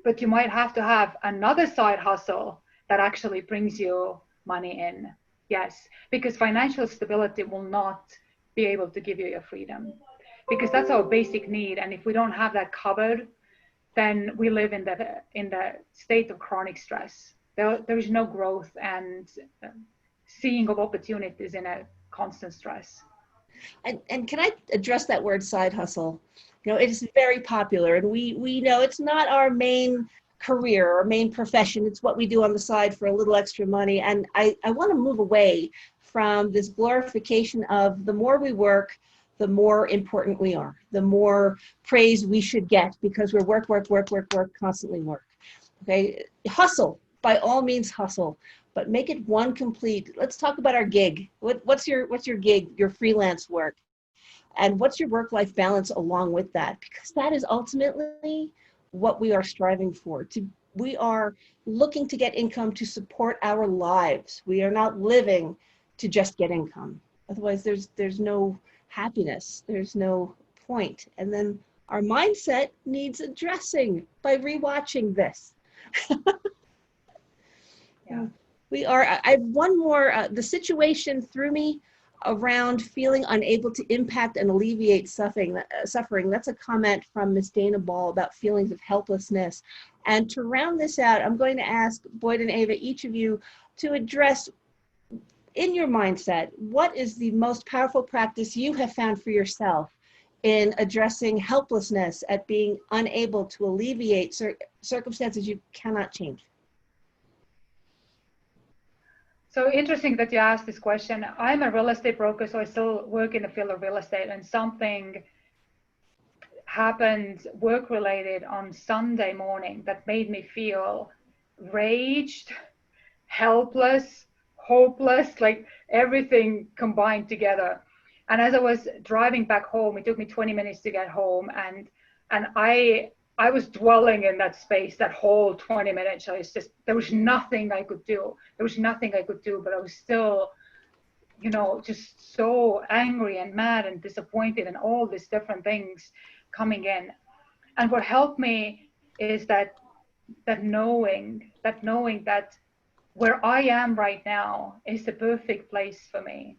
But you might have to have another side hustle that actually brings you money in. Yes, because financial stability will not be able to give you your freedom, because that's our basic need. And if we don't have that covered, then we live in the state of chronic stress. There is no growth and seeing of opportunities in a constant stress. And can I address that word side hustle? It is very popular, and we know it's not our main career or main profession. It's what we do on the side for a little extra money. And I want to move away from this glorification of the more we work, the more important we are, the more praise we should get because we're work, constantly work. Okay, hustle, by all means hustle, but make it one complete. Let's talk about our gig. What's your gig, your freelance work? And what's your work-life balance along with that? Because that is ultimately what we are striving for. We are looking to get income to support our lives. We are not living to just get income. Otherwise, there's no happiness. There's no point. And then our mindset needs addressing by rewatching this. Yeah. I have one more. The situation threw me around feeling unable to impact and alleviate suffering. That's a comment from Miss Dana Ball about feelings of helplessness. And to round this out, I'm going to ask Boyd and Ava, each of you, to address in your mindset, what is the most powerful practice you have found for yourself in addressing helplessness at being unable to alleviate circumstances you cannot change? So interesting that you asked this question. I'm a real estate broker, so I still work in the field of real estate, and something happened work-related on Sunday morning that made me feel raged, helpless, hopeless, like everything combined together. And as I was driving back home, it took me 20 minutes to get home, and I was dwelling in that space that whole 20 minutes. There was nothing I could do. But I was still, just so angry and mad and disappointed and all these different things coming in. And what helped me is that knowing that where I am right now is the perfect place for me.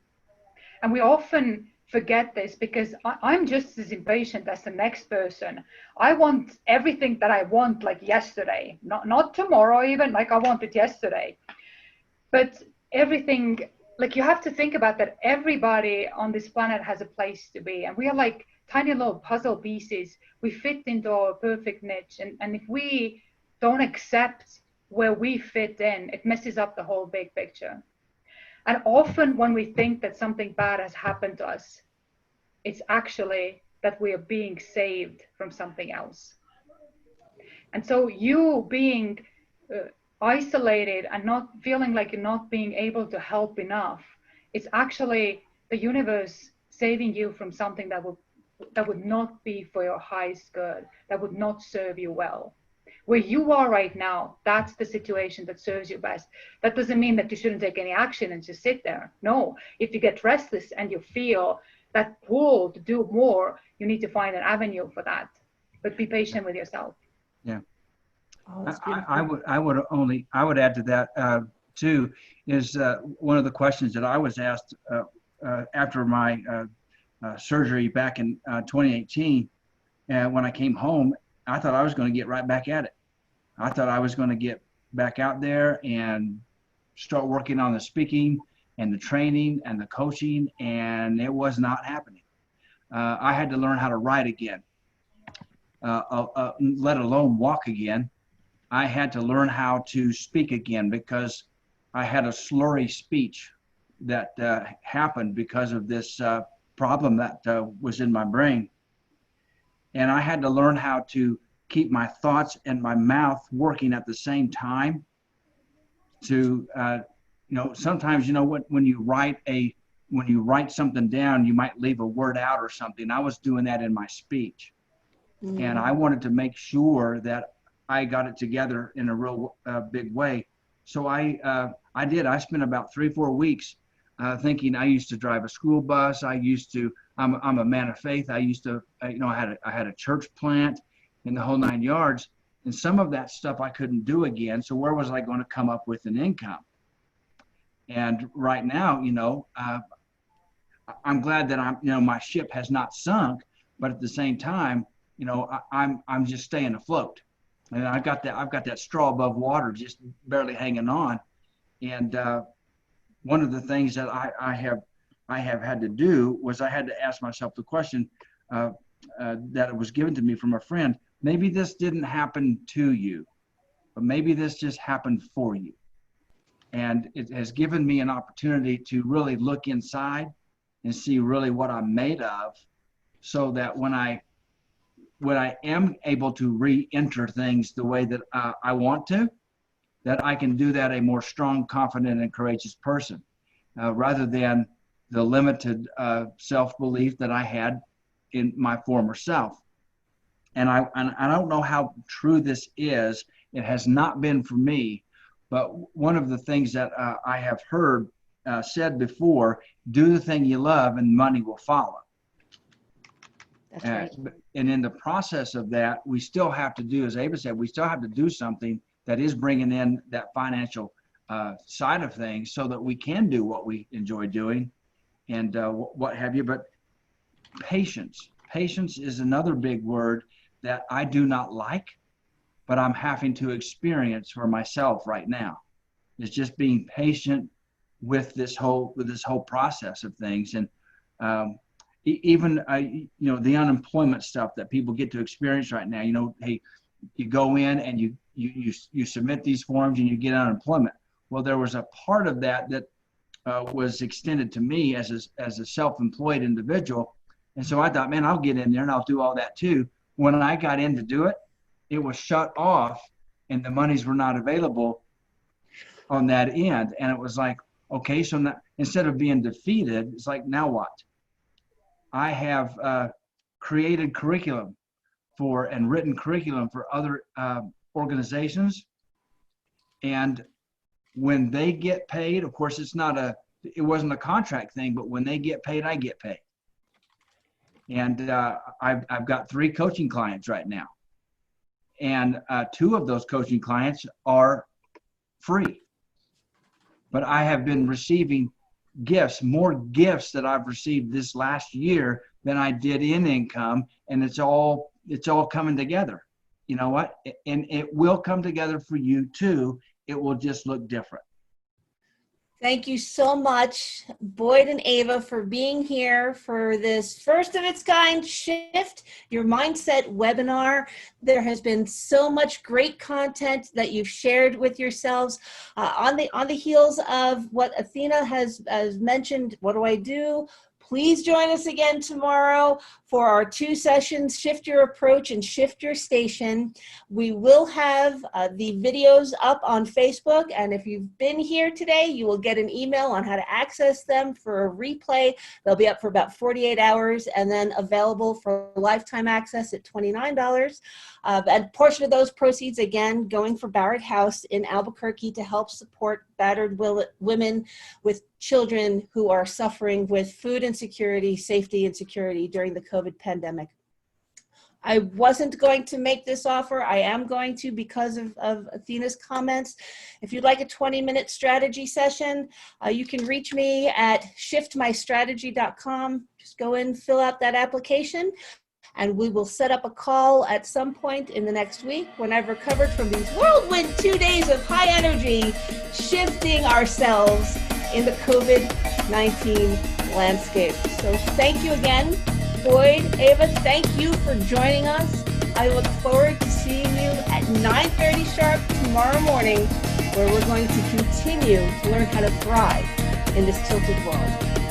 And we often forget this because I'm just as impatient as the next person. I want everything that I want like yesterday, not tomorrow even, like I want it yesterday. But everything, like you have to think about that everybody on this planet has a place to be. And we are like tiny little puzzle pieces. We fit into our perfect niche. And if we don't accept where we fit in, it messes up the whole big picture. And often when we think that something bad has happened to us, it's actually that we are being saved from something else. And so you being isolated and not feeling like you're not being able to help enough, it's actually the universe saving you from something that would not be for your highest good, that would not serve you well. Where you are right now, that's the situation that serves you best. That doesn't mean that you shouldn't take any action and just sit there. No, if you get restless and you feel that pull to do more, you need to find an avenue for that. But be patient with yourself. Yeah. Oh, I would add to that too, is one of the questions that I was asked after my surgery back in 2018, when I came home, I thought I was going to get right back at it. I thought I was going to get back out there and start working on the speaking and the training and the coaching, and it was not happening. I had to learn how to write again. let alone walk again. I had to learn how to speak again because I had a slurry speech that happened because of this problem that was in my brain. And I had to learn how to keep my thoughts and my mouth working at the same time. To sometimes when you write something down, you might leave a word out or something. I was doing that in my speech. And I wanted to make sure that I got it together in a real big way. So I did. I spent about 3-4 weeks thinking. I used to drive a school bus. I'm a man of faith. I used to, I had a church plant in the whole 9 yards. And some of that stuff I couldn't do again. So where was I going to come up with an income? And right now, I'm glad that my ship has not sunk, but at the same time, I'm just staying afloat. And I've got that straw above water, just barely hanging on. And one of the things that I have had to do was I had to ask myself the question that was given to me from a friend. Maybe this didn't happen to you, but maybe this just happened for you. And it has given me an opportunity to really look inside and see really what I'm made of, so that when I am able to re-enter things the way that I want to, that I can do that a more strong, confident, and courageous person, rather than the limited self-belief that I had in my former self. And I don't know how true this is. It has not been for me, but one of the things that I have heard said before: do the thing you love and money will follow. That's right. And in the process of that, we still have to do, as Ava said, we still have to do something that is bringing in that financial side of things, so that we can do what we enjoy doing and what have you. But patience is another big word that I do not like, but I'm having to experience for myself right now. It's just being patient with this whole process of things. And even the unemployment stuff that people get to experience right now. Hey, you go in and you submit these forms and you get unemployment. Well, there was a part of that was extended to me as a self-employed individual. And so I thought, man, I'll get in there and I'll do all that too. When I got in to do it, it was shut off and the monies were not available on that end. And it was like, okay, so now, instead of being defeated, it's like, now what? I have created curriculum and written curriculum for other organizations. And when they get paid, of course, it wasn't a contract thing, but when they get paid, I get paid. And I've got 3 coaching clients right now. And 2 of those coaching clients are free. But I have been receiving more gifts that I've received this last year than I did in income. And it's all coming together. You know what? And it will come together for you too. It will just look different. Thank you so much, Boyd and Ava, for being here for this first of its kind Shift Your Mindset webinar. There has been so much great content that you've shared with yourselves on the heels of what Athena has mentioned. What do I do? Please join us again tomorrow for our 2 sessions, Shift Your Approach and Shift Your Station. We will have the videos up on Facebook, and if you've been here today, you will get an email on how to access them for a replay. They'll be up for about 48 hours and then available for lifetime access at $29. A portion of those proceeds, again, going for Barrett House in Albuquerque to help support battered women with children who are suffering with food insecurity, safety insecurity during the COVID pandemic. I wasn't going to make this offer. I am going to because of Athena's comments. If you'd like a 20-minute strategy session, you can reach me at shiftmystrategy.com. Just go in, fill out that application, and we will set up a call at some point in the next week when I've recovered from these whirlwind 2 days of high energy, shifting ourselves in the COVID-19 landscape. So thank you again. Boyd, Ava, thank you for joining us. I look forward to seeing you at 9:30 sharp tomorrow morning, where we're going to continue to learn how to thrive in this tilted world.